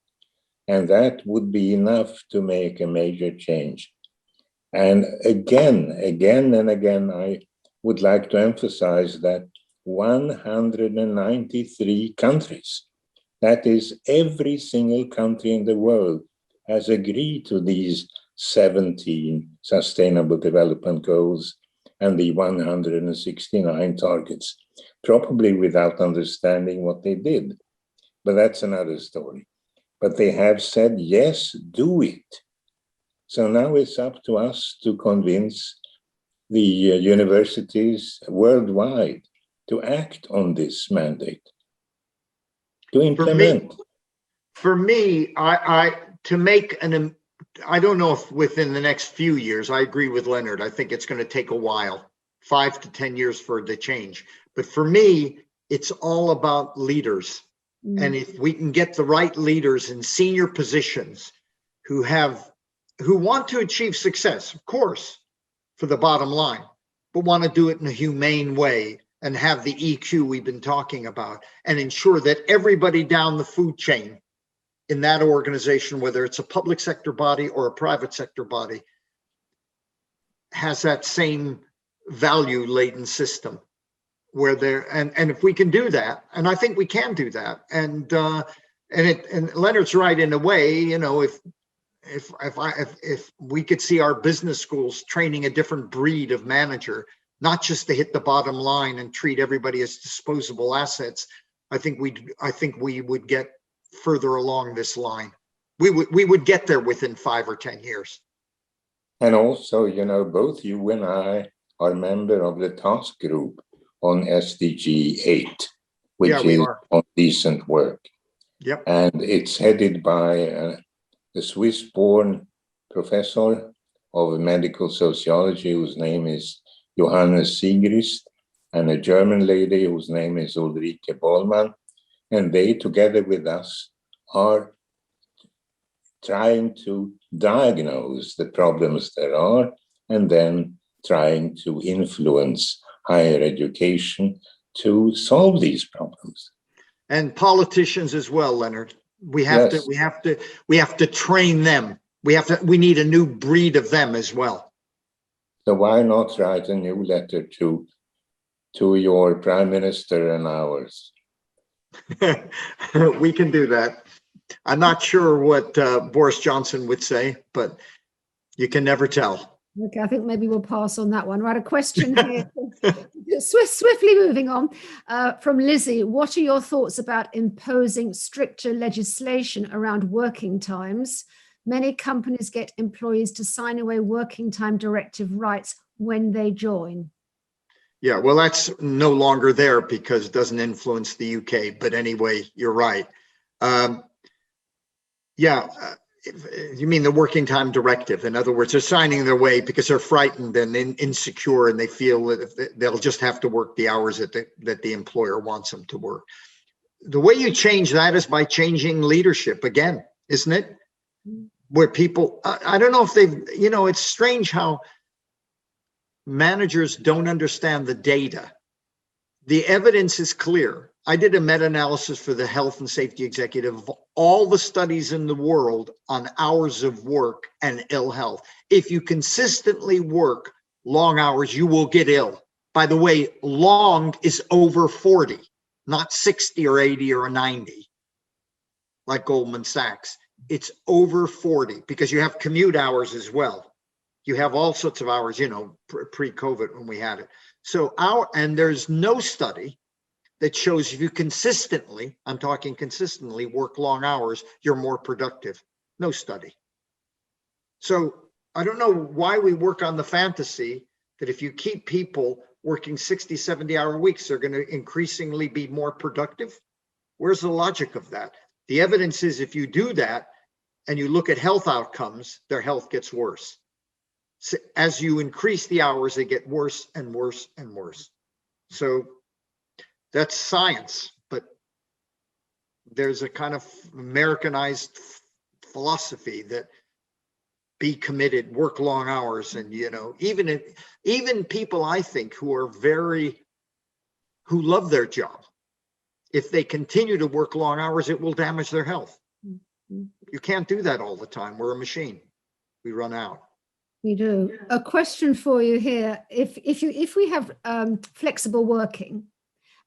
And that would be enough to make a major change. And again and again, I would like to emphasize that 193 countries, that is every single country in the world, has agreed to these 17 Sustainable Development Goals and the 169 targets, probably without understanding what they did. But that's another story. But they have said, yes, do it. So now it's up to us to convince the universities worldwide to act on this mandate, to implement? For me, to make I don't know if within the next few years, I agree with Lennart. I think it's going to take a while, 5 to 10 years for it to change. But for me, it's all about leaders. And if we can get the right leaders in senior positions who want to achieve success, of course, for the bottom line, but want to do it in a humane way and have the EQ we've been talking about, and ensure that everybody down the food chain in that organization, whether it's a public sector body or a private sector body, has that same value laden system where and if we can do that, and I think we can do that, and Lennart's right in a way, you know, if we could see our business schools training a different breed of manager, not just to hit the bottom line and treat everybody as disposable assets, I think we would get further along this line. We would get there within 5 or 10 years. And also, you know, both you and I are a member of the task group on SDG 8, which is on decent work. Yep. And it's headed by a Swiss-born professor of medical sociology whose name is Johannes Sigrist, and a German lady whose name is Ulrike Bollmann. And they, together with us, are trying to diagnose the problems there are, and then trying to influence higher education to solve these problems. And politicians as well, Lennart. We have to train them. We need a new breed of them as well. So why not write a new letter to your prime minister and ours? We can do that. I'm not sure what Boris Johnson would say, but you can never tell. Okay, I think maybe we'll pass on that one. Right, a question here. Swiftly moving on from Lizzie. What are your thoughts about imposing stricter legislation around working times? Many companies get employees to sign away working time directive rights when they join. Yeah, well, that's no longer there because it doesn't influence the UK. But anyway, you're right. You mean the working time directive? In other words, they're signing their way because they're frightened and insecure, and they feel that they'll just have to work the hours that the employer wants them to work. The way you change that is by changing leadership again, isn't it? Where people, I don't know if it's strange how managers don't understand the data. The evidence is clear. I did a meta-analysis for the health and safety executive of all the studies in the world on hours of work and ill health. If you consistently work long hours, you will get ill. By the way, long is over 40, not 60 or 80 or 90, like Goldman Sachs. It's over 40 because you have commute hours as well. You have all sorts of hours, pre-COVID when we had it. So and there's no study that shows if you consistently, I'm talking consistently, work long hours, you're more productive. No study. So I don't know why we work on the fantasy that if you keep people working 60, 70-hour weeks, they're going to increasingly be more productive. Where's the logic of that? The evidence is if you do that and you look at health outcomes, their health gets worse. So as you increase the hours, they get worse and worse and worse. So that's science, but there's a kind of Americanized philosophy that be committed, work long hours, and even people I think who love their job, if they continue to work long hours, it will damage their health. You can't do that all the time. We're a machine. We run out. We do. A question for you here. If we have flexible working,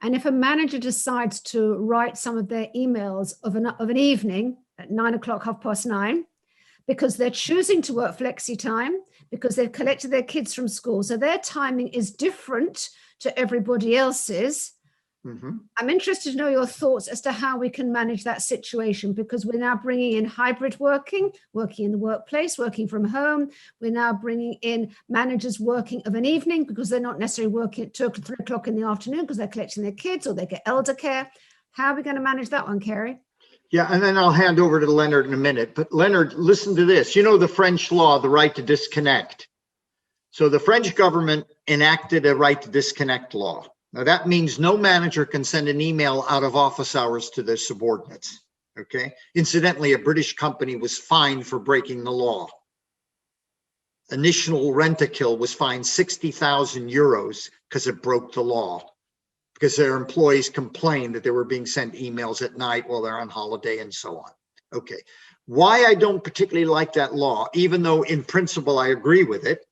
and if a manager decides to write some of their emails of an evening at 9 o'clock, 9:30, because they're choosing to work flexi time, because they've collected their kids from school, so their timing is different to everybody else's, I'm interested to know your thoughts as to how we can manage that situation, because we're now bringing in hybrid working in the workplace, working from home. We're now bringing in managers working of an evening because they're not necessarily working at 2 or 3 o'clock in the afternoon because they're collecting their kids or they get elder care. How are we going to manage that one, Cary? Yeah, and then I'll hand over to Lennart in a minute. But Lennart, listen to this. You know the French law, the right to disconnect. So the French government enacted a right to disconnect law. Now that means no manager can send an email out of office hours to their subordinates, okay? Incidentally, a British company was fined for breaking the law. Initial Rentokil was fined 60,000 euros because it broke the law, because their employees complained that they were being sent emails at night while they're on holiday and so on. Okay, why I don't particularly like that law, even though in principle I agree with it,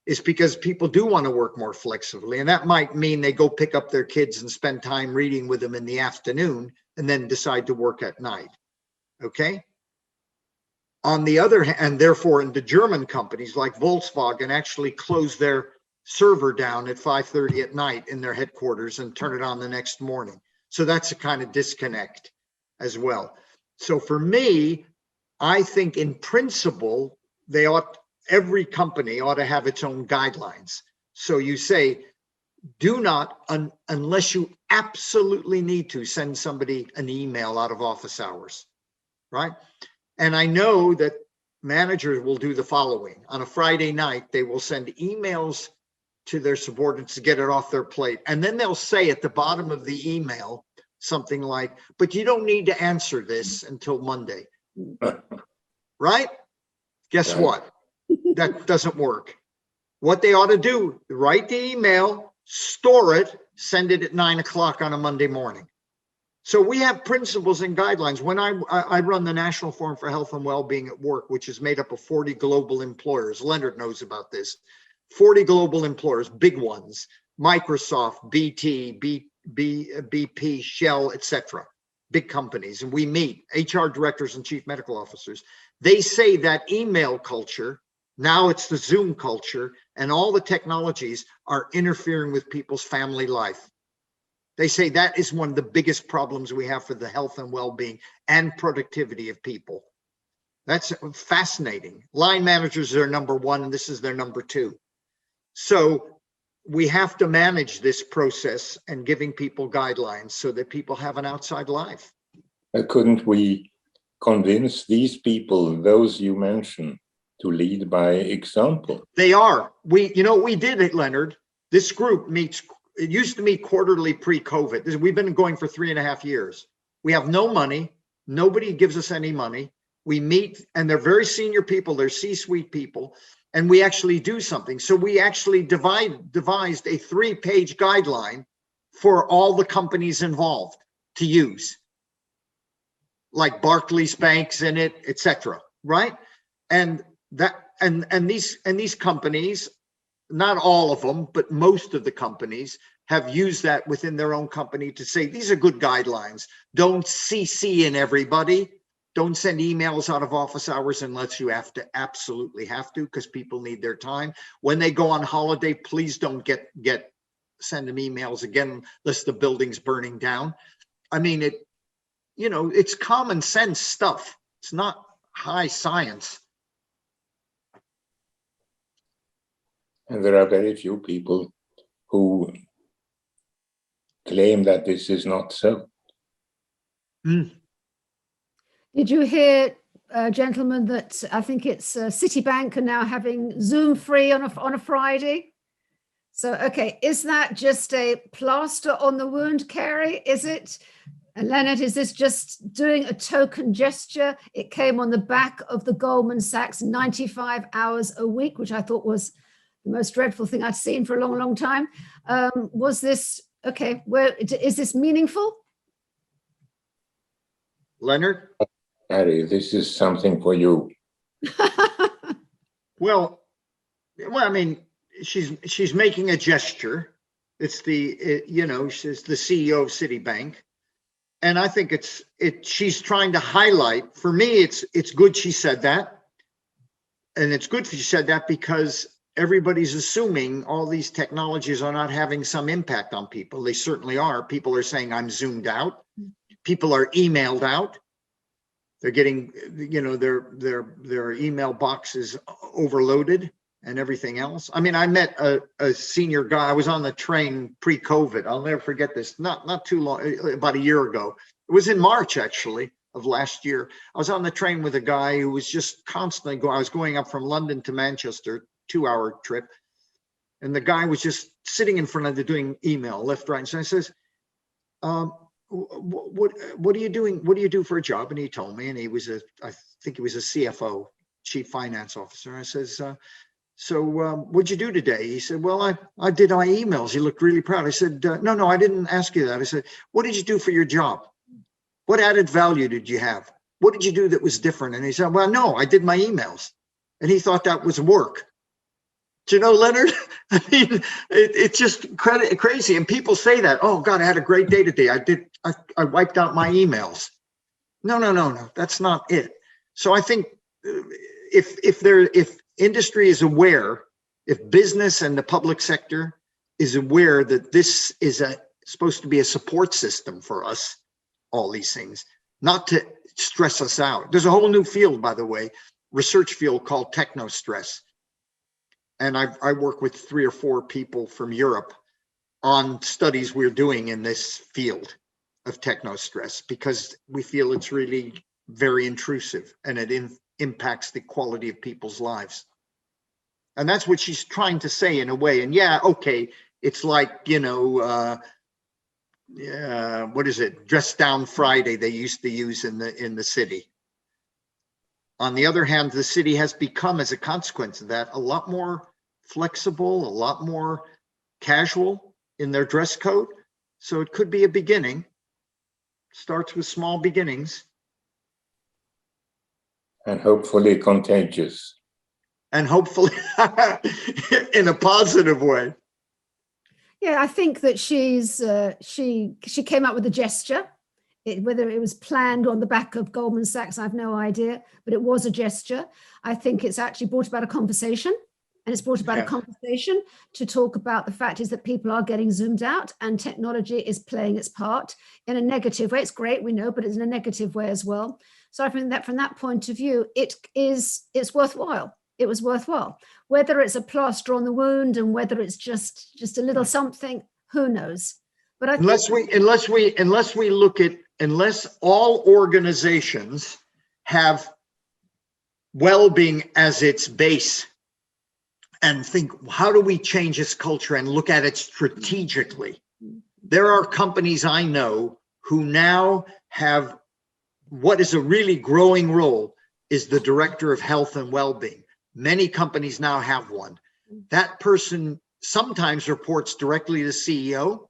is because people do want to work more flexibly. And that might mean they go pick up their kids and spend time reading with them in the afternoon and then decide to work at night. Okay. On the other hand, and therefore in the German companies like Volkswagen actually close their server down at 5:30 at night in their headquarters and turn it on the next morning. So that's a kind of disconnect as well. So for me, I think in principle, every company ought to have its own guidelines. So you say, do not, unless you absolutely need to, send somebody an email out of office hours, right? And I know that managers will do the following. On a Friday night, they will send emails to their subordinates to get it off their plate. And then they'll say at the bottom of the email, something like, but you don't need to answer this until Monday, right? Guess what? That doesn't work. What they ought to do, write the email, store it, send it at 9 o'clock on a Monday morning. So we have principles and guidelines. When I run the National Forum for Health and Wellbeing at Work, which is made up of 40 global employers. Lennart knows about this. 40 global employers, big ones, Microsoft, BT, BP, Shell, etc. Big companies. And we meet HR directors and chief medical officers. They say that email culture, now it's the Zoom culture, and all the technologies are interfering with people's family life. They say that is one of the biggest problems we have for the health and well-being and productivity of people. That's fascinating. Line managers are number one, and this is their number two. So we have to manage this process and giving people guidelines so that people have an outside life. Couldn't we convince these people, those you mentioned, to lead by example? They are. We did it, Lennart. This group meets, it used to meet quarterly pre-COVID. We've been going for 3.5 years. We have no money. Nobody gives us any money. We meet, and they're very senior people. They're C-suite people, and we actually do something. So we actually devised a 3-page guideline for all the companies involved to use, like Barclays Bank's in it, etc. Right? And these companies, not all of them, but most of the companies have used that within their own company to say, these are good guidelines. Don't CC in everybody. Don't send emails out of office hours unless you absolutely have to, because people need their time. When they go on holiday, please don't send them emails again unless the building's burning down. I mean, it's common sense stuff. It's not high science. And there are very few people who claim that this is not so. Mm. Did you hear, gentlemen, that I think it's Citibank are now having Zoom free on a Friday? So, okay, is that just a plaster on the wound, Cary? Is it? And Lennart, is this just doing a token gesture? It came on the back of the Goldman Sachs 95 hours a week, which I thought was the most dreadful thing I'd seen for a long, long time. Was this, okay, is this meaningful? Lennart? Cary, this is something for you. Well, I mean, she's making a gesture. It's she's the CEO of Citibank. And I think she's trying to highlight, for me, it's good she said that. And it's good she said that because everybody's assuming all these technologies are not having some impact on people. They certainly are. People are saying, I'm zoomed out. People are emailed out. They're getting, their email box is overloaded and everything else. I mean, I met a senior guy. I was on the train pre-COVID. I'll never forget this. Not too long, about a year ago. It was in March, actually, of last year. I was on the train with a guy who was just constantly going. I was going up from London to Manchester, 2-hour trip. And the guy was just sitting in front of the doing email, left, right. And so I says, what are you doing? What do you do for a job? And he told me, and I think he was a CFO, chief finance officer. I says, so what'd you do today? He said, well, I did my emails. He looked really proud. I said, no, I didn't ask you that. I said, what did you do for your job? What added value did you have? What did you do that was different? And he said, well, no, I did my emails. And he thought that was work. Do you know, Leonard? I mean, it's just crazy. And people say that, oh God, I had a great day today. I wiped out my emails. No, that's not it. So I think if industry is aware, if business and the public sector is aware that this is supposed to be a support system for us, all these things, not to stress us out. There's a whole new field, by the way, research field called techno-stress. And I work with 3 or 4 people from Europe on studies we're doing in this field of techno-stress, because we feel it's really very intrusive and it impacts the quality of people's lives. And that's what she's trying to say in a way. And yeah, okay, it's like, what is it? Dress Down Friday they used to use in the city. On the other hand, the city has become, as a consequence of that, a lot more flexible, a lot more casual in their dress code. So it could be a beginning. Starts with small beginnings. And hopefully contagious. And hopefully in a positive way. Yeah, I think that she came up with a gesture. Whether it was planned on the back of Goldman Sachs, I have no idea, but it was a gesture. I think it's actually brought about a conversation, and it's brought about a conversation to talk about the fact is that people are getting zoomed out and technology is playing its part in a negative way. It's great, we know, but it's in a negative way as well. So I think that from that point of view, it's worthwhile. It was worthwhile. Whether it's a plaster on the wound and whether it's just a little something, who knows? But unless all organizations have well-being as its base and think, how do we change this culture and look at it strategically? There are companies I know who now have what is a really growing role is the director of health and well-being. Many companies now have one. That person sometimes reports directly to the CEO,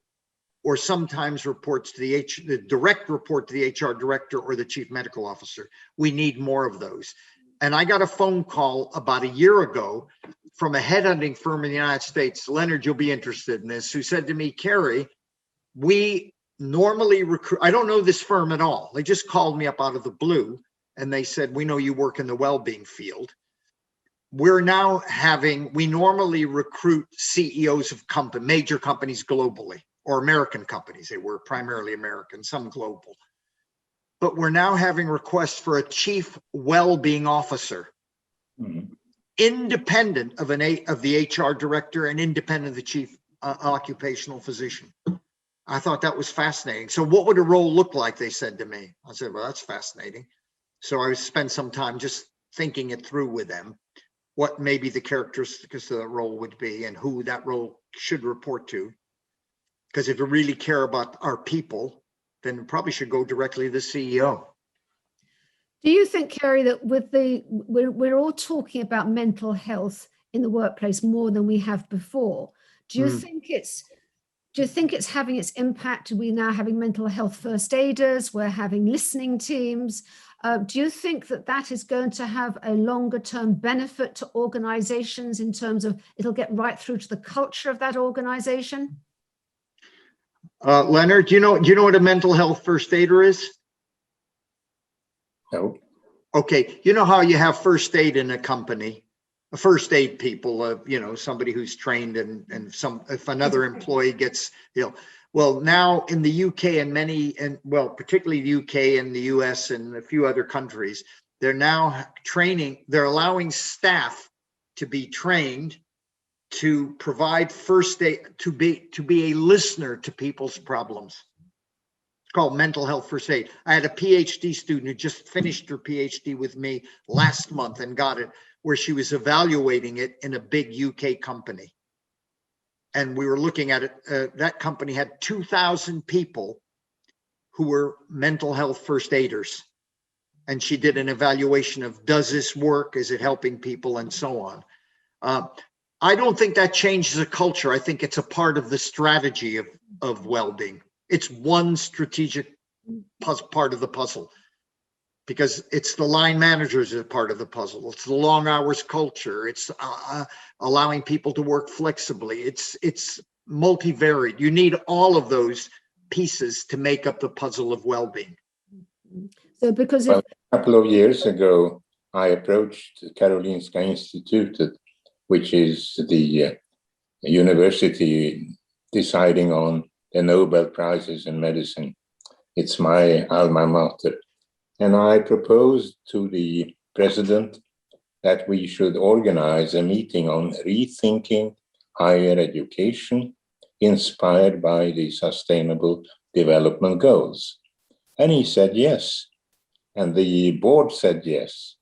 or sometimes reports to the direct report to the HR director or the chief medical officer. We need more of those. And I got a phone call about a year ago from a headhunting firm in the United States. Leonard, you'll be interested in this, who said to me, Cary, we normally recruit, I don't know this firm at all. They just called me up out of the blue and they said, we know you work in the well-being field. We normally recruit CEOs of major companies globally, or American companies. They were primarily American, some global. But we're now having requests for a chief well-being officer, independent of the HR director and independent of the chief occupational physician. I thought that was fascinating. So what would a role look like, they said to me. I said, well, that's fascinating. So I spent some time just thinking it through with them, what maybe the characteristics of that role would be and who that role should report to. Because if we really care about our people, then we probably should go directly to the CEO. Do you think, Cary, that we're all talking about mental health in the workplace more than we have before? Do you think it's having its impact? We're now having mental health first aiders, we're having listening teams. Do you think that is going to have a longer term benefit to organizations in terms of it'll get right through to the culture of that organization? Leonard, do you know what a mental health first aider is? No. Okay, you know how you have first aid in a company first aid people, you know, somebody who's trained, and if another employee gets, you know, well, now in the UK and particularly the UK and the US and a few other countries, they're now they're allowing staff to be trained to provide first aid, to be a listener to people's problems. It's called mental health first aid. I had a PhD student who just finished her PhD with me last month and got it, where she was evaluating it in a big UK company. And we were looking at it, that company had 2,000 people who were mental health first aiders. And she did an evaluation of, does this work? Is it helping people? And so on. I don't think that changes a culture. I think it's a part of the strategy of well-being. It's one strategic part of the puzzle, because it's the line managers as part of the puzzle. It's the long hours culture. It's allowing people to work flexibly. It's multivariate. You need all of those pieces to make up the puzzle of well-being. So because a couple of years ago, I approached Karolinska Institutet, which is the university deciding on the Nobel Prizes in medicine. It's my alma mater. And I proposed to the president that we should organize a meeting on rethinking higher education inspired by the Sustainable Development Goals. And he said yes. And the board said yes.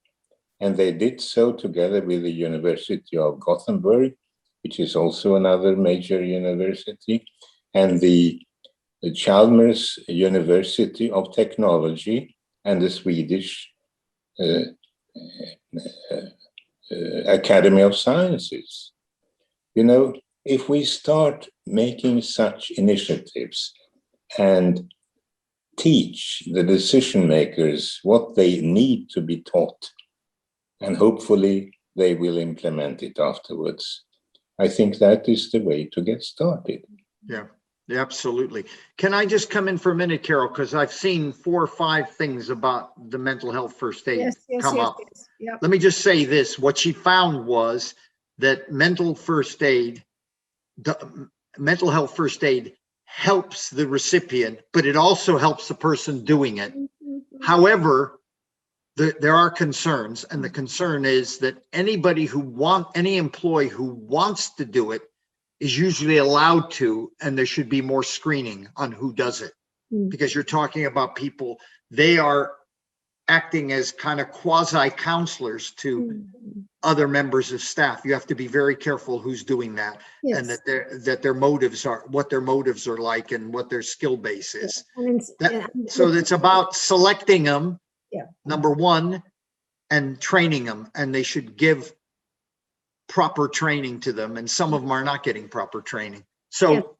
And they did so together with the University of Gothenburg, which is also another major university, and the Chalmers University of Technology and the Swedish Academy of Sciences. You know, if we start making such initiatives and teach the decision makers what they need to be taught, and hopefully they will implement it afterwards, I think that is the way to get started. Yeah, absolutely. Can I just come in for a minute, Carole? Because I've seen 4 or 5 things about the mental health first aid come up. Yes. Yep. Let me just say this. What she found was that mental health first aid helps the recipient, but it also helps the person doing it. Mm-hmm. However, there are concerns, and the concern is that any employee who wants to do it is usually allowed to, and there should be more screening on who does it. Mm-hmm. Because you're talking about people, they are acting as kind of quasi-counselors to other members of staff. You have to be very careful who's doing that. Yes. And that their motives are, what their motives are like, and what their skill base is. So it's about selecting them. Yeah. Number one, and training them, and they should give proper training to them, and some of them are not getting proper training. So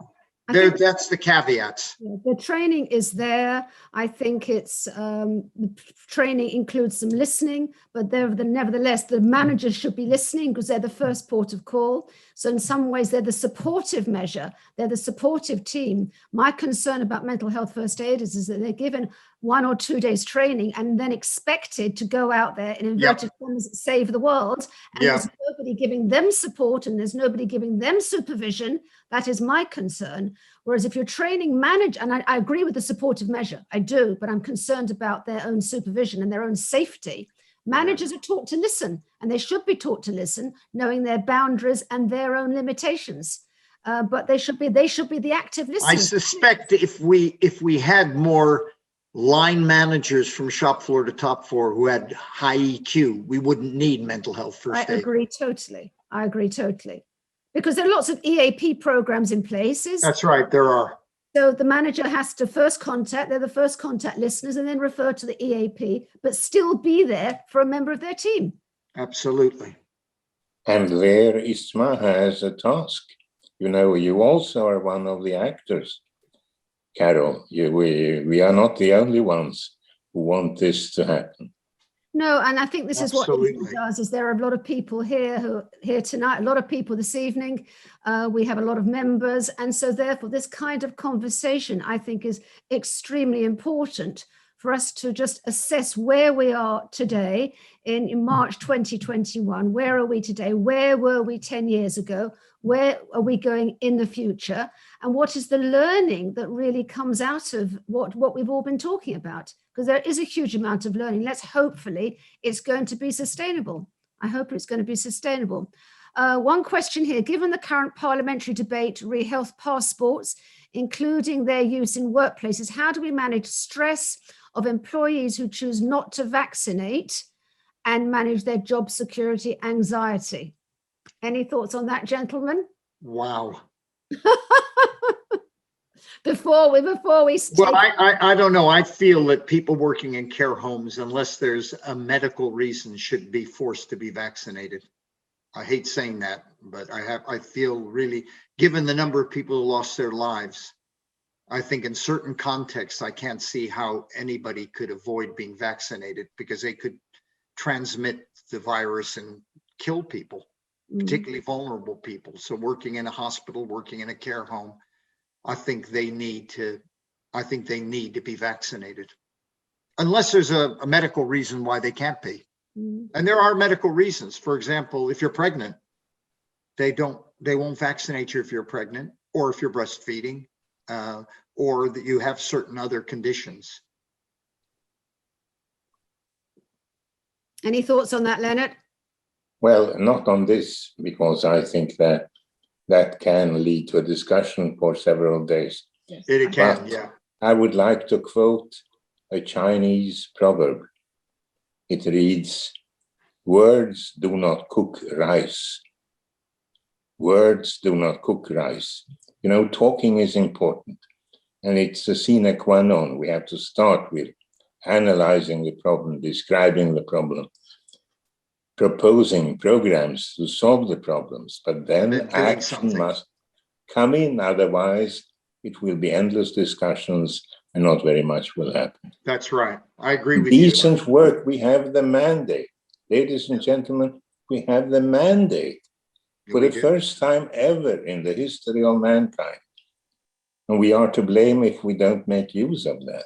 that's the caveats. Yeah, the training is there. I think it's the training includes some listening, but nevertheless, the managers should be listening because they're the first port of call. So in some ways, they're the supportive measure. They're the supportive team. My concern about mental health first aiders is that they're given 1 or 2 days training and then expected to go out there in inverted commas, save the world. And there's nobody giving them support, and there's nobody giving them supervision. That is my concern. Whereas if you're training manage, and I agree with the supportive measure, I do, but I'm concerned about their own supervision and their own safety. Managers are taught to listen, and they should be taught to listen, knowing their boundaries and their own limitations. But they should be the active listeners. I suspect if we had more line managers from shop floor to top floor who had high EQ, we wouldn't need mental health first aid. I agree totally. Because there are lots of EAP programs in places. That's right, there are. So the manager has to they're the first contact listeners, and then refer to the EAP, but still be there for a member of their team. Absolutely. And there ISMA has a task. You know, you also are one of the actors. Carole, we are not the only ones who want this to happen. No, and I think this is what it does, is there are a lot of people here tonight, a lot of people this evening. We have a lot of members. And so therefore, this kind of conversation, I think, is extremely important for us to just assess where we are today in March 2021. Where are we today? Where were we 10 years ago? Where are we going in the future? And what is the learning that really comes out of what we've all been talking about? Because there is a huge amount of learning. Hopefully it's going to be sustainable. I hope it's going to be sustainable. One question here, given the current parliamentary debate re health passports, including their use in workplaces, how do we manage stress of employees who choose not to vaccinate and manage their job security anxiety? Any thoughts on that, gentlemen? Wow. Before we Well, I don't know. I feel that people working in care homes, unless there's a medical reason, should be forced to be vaccinated. I hate saying that, but I feel really, given the number of people who lost their lives, I think in certain contexts, I can't see how anybody could avoid being vaccinated, because they could transmit the virus and kill people, particularly vulnerable people. So working in a hospital, working in a care home, I think they need to be vaccinated, unless there's a medical reason why they can't be. And there are medical reasons. For example, if you're pregnant, they won't vaccinate you if you're pregnant, or if you're breastfeeding, or that you have certain other conditions. Any thoughts on that, Lennart? Well, not on this, because I think that can lead to a discussion for several days. Yes. It can, But yeah. I would like to quote a Chinese proverb. It reads, "Words do not cook rice. Words do not cook rice." You know, talking is important, and it's a sine qua non. We have to start with analyzing the problem, describing the problem, proposing programs to solve the problems, but then action must come in. Otherwise, it will be endless discussions and not very much will happen. That's right. I agree with you. Decent work, we have the mandate. Ladies and gentlemen, we have the mandate for the first time ever in the history of mankind. And we are to blame if we don't make use of that.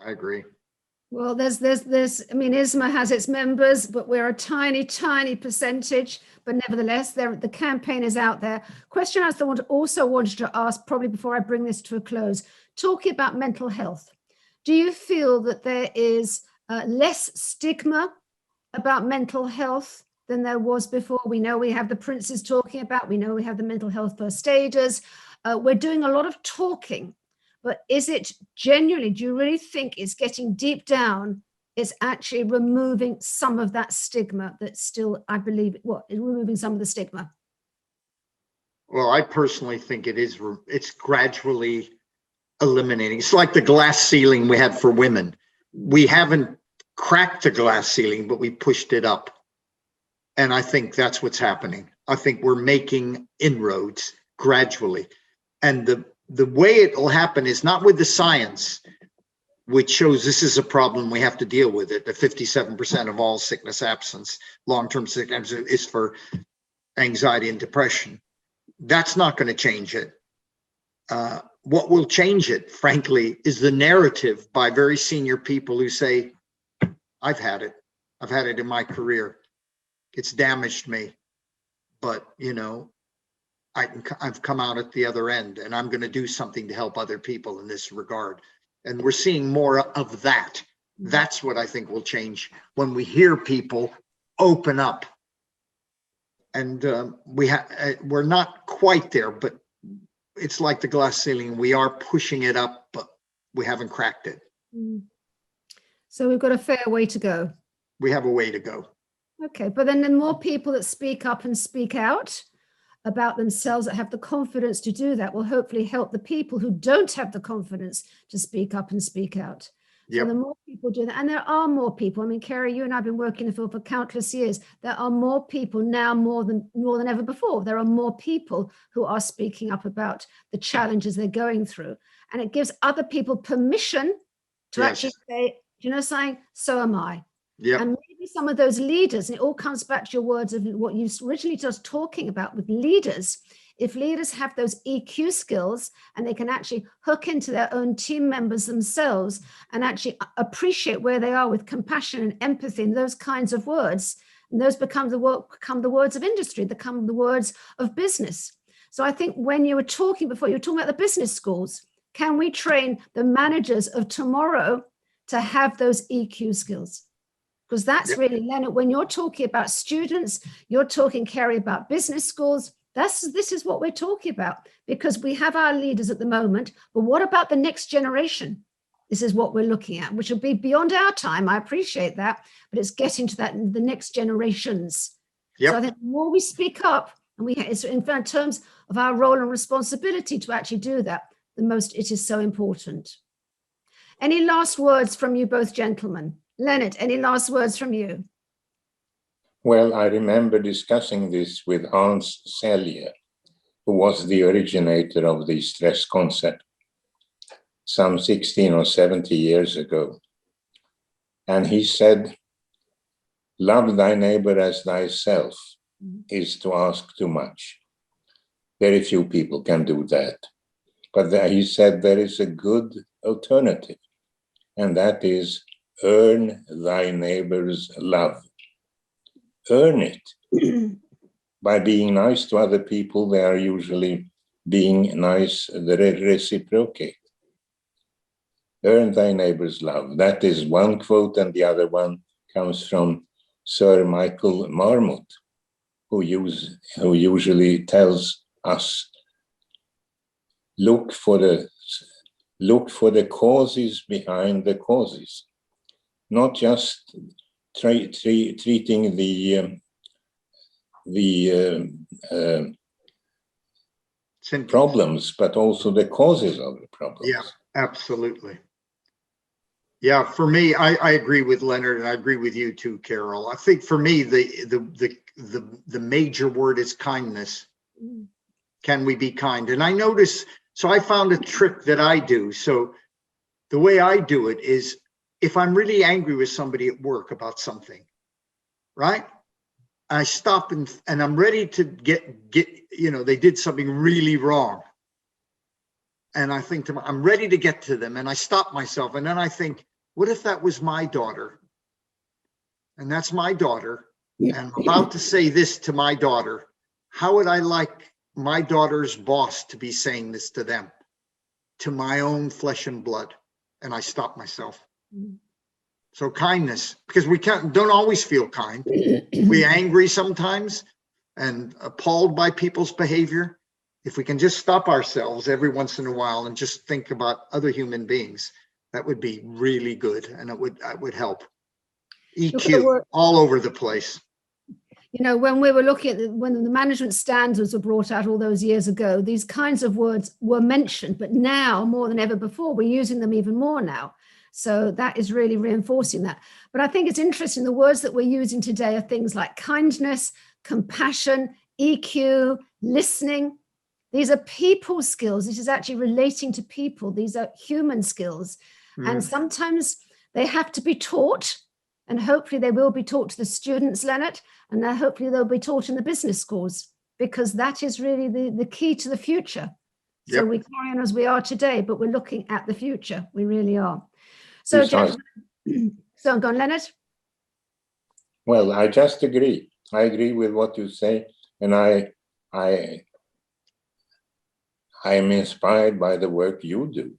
I agree. Well, there's, I mean, ISMA has its members, but we're a tiny, tiny percentage, but nevertheless, the campaign is out there. Question I also wanted to ask, probably before I bring this to a close, talking about mental health. Do you feel that there is less stigma about mental health than there was before? We know we have the princes talking about, we know we have the mental health first aiders. We're doing a lot of talking. But is it genuinely, do you really think it's getting deep down, it's actually removing some of that stigma that still, I believe, is removing some of the stigma? Well, I personally think it's gradually eliminating. It's like the glass ceiling we had for women. We haven't cracked the glass ceiling, but we pushed it up. And I think that's what's happening. I think we're making inroads gradually. And the way it will happen is not with the science, which shows this is a problem, we have to deal with it. The 57% of all sickness absence, long-term sickness, is for anxiety and depression. That's not going to change it. What will change it, frankly, is the narrative by very senior people who say, I've had it. I've had it in my career. It's damaged me. But, you know, I've come out at the other end, and I'm going to do something to help other people in this regard. And we're seeing more of that. That's what I think will change when we hear people open up. And we're not quite there, but it's like the glass ceiling. We are pushing it up, but we haven't cracked it. So we've got a fair way to go. We have a way to go. Okay, but then the more people that speak up and speak out about themselves, that have the confidence to do that, will hopefully help the people who don't have the confidence to speak up and speak out. Yep. So the more people do that, and there are more people. I mean, Cary, you and I have been working in the field for countless years. There are more people now, more than ever before. There are more people who are speaking up about the challenges they're going through, and it gives other people permission to actually say, you know, saying, so am I. Yeah. And maybe some of those leaders, and it all comes back to your words of what you originally just talking about with leaders, if leaders have those EQ skills and they can actually hook into their own team members themselves and actually appreciate where they are with compassion and empathy and those kinds of words, and those become the words of industry, become the words of business. So I think when you were talking before, you were talking about the business schools. Can we train the managers of tomorrow to have those EQ skills? Because that's really, Lennart, when you're talking about students, you're talking, Cary, about business schools. This is what we're talking about, because we have our leaders at the moment, but what about the next generation? This is what we're looking at, which will be beyond our time. I appreciate that, but it's getting to that, the next generations. So I think the more we speak up, and it's in terms of our role and responsibility to actually do that, the most it is so important. Any last words from you both gentlemen? Lennart, any last words from you? Well, I remember discussing this with Hans Selye, who was the originator of the stress concept some 16 or 70 years ago. And he said, love thy neighbor as thyself is to ask too much. Very few people can do that. But he said there is a good alternative, and that is earn thy neighbor's love. Earn it. By being nice to other people, they are usually being nice, they reciprocate. Earn thy neighbor's love. That is one quote, and the other one comes from Sir Michael Marmot, who usually tells us, look for the causes behind the causes, not just treating the problems, but also the causes of the problems. Yeah, absolutely. Yeah, for me, I agree with Lennart, and I agree with you too, Carole. I think for me, the major word is kindness. Can we be kind? And I notice, so I found a trick that I do. So the way I do it is, if I'm really angry with somebody at work about something, right? I stop and I'm ready to get, they did something really wrong. And I think to them, I'm ready to get to them, and I stop myself. And then I think, what if that was my daughter? And that's my daughter. And I'm about to say this to my daughter. How would I like my daughter's boss to be saying this to them, to my own flesh and blood? And I stop myself. So kindness, because we don't always feel kind. We're angry sometimes and appalled by people's behavior. If we can just stop ourselves every once in a while and just think about other human beings, that would be really good, and it would help. EQ all over the place. When we were looking at when the management standards were brought out all those years ago, these kinds of words were mentioned, but now more than ever before, we're using them even more now. So that is really reinforcing that. But I think it's interesting, the words that we're using today are things like kindness, compassion, EQ, listening. These are people skills. This is actually relating to people. These are human skills. And sometimes they have to be taught, and hopefully they will be taught to the students, Lennart, and hopefully they'll be taught in the business schools, because that is really the key to the future. So we carry on as we are today, but we're looking at the future. We really are. So, gentlemen, so go on, Lennart. Well, I just agree. I agree with what you say, and I am inspired by the work you do.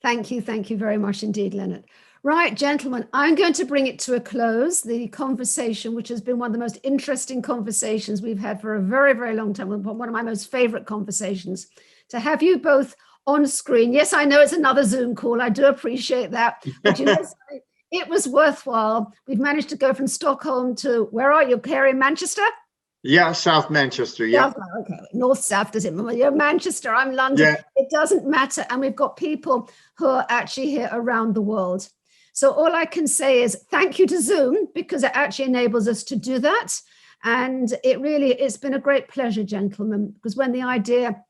Thank you very much indeed, Lennart. Right, gentlemen, I'm going to bring it to a close, the conversation, which has been one of the most interesting conversations we've had for a very, very long time, one of my most favorite conversations. To have you both on screen. Yes, I know it's another Zoom call. I do appreciate that. But it was worthwhile. We've managed to go from Stockholm to, where are you, Cary, Manchester? Yeah, South Manchester, yeah. Okay, north-south, does it matter? You're Manchester, I'm London. Yeah. It doesn't matter. And we've got people who are actually here around the world. So all I can say is thank you to Zoom, because it actually enables us to do that. And it's been a great pleasure, gentlemen, because when the idea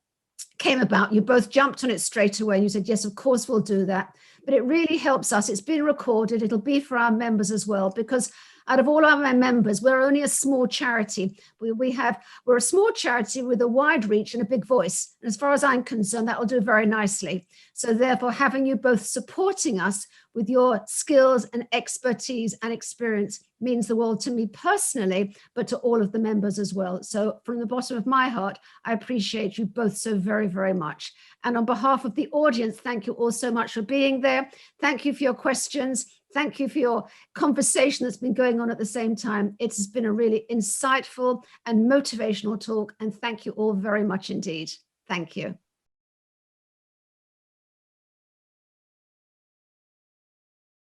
came about, you both jumped on it straight away. You said, yes, of course we'll do that. But it really helps us. It's been recorded. It'll be for our members as well, because Out of all of my members, we're only a small charity. We're a small charity with a wide reach and a big voice. And as far as I'm concerned, that will do very nicely. So therefore, having you both supporting us with your skills and expertise and experience means the world to me personally, but to all of the members as well. So from the bottom of my heart, I appreciate you both so very, very much. And on behalf of the audience, thank you all so much for being there. Thank you for your questions. Thank you for your conversation that's been going on at the same time. It has been a really insightful and motivational talk. And thank you all very much indeed. Thank you.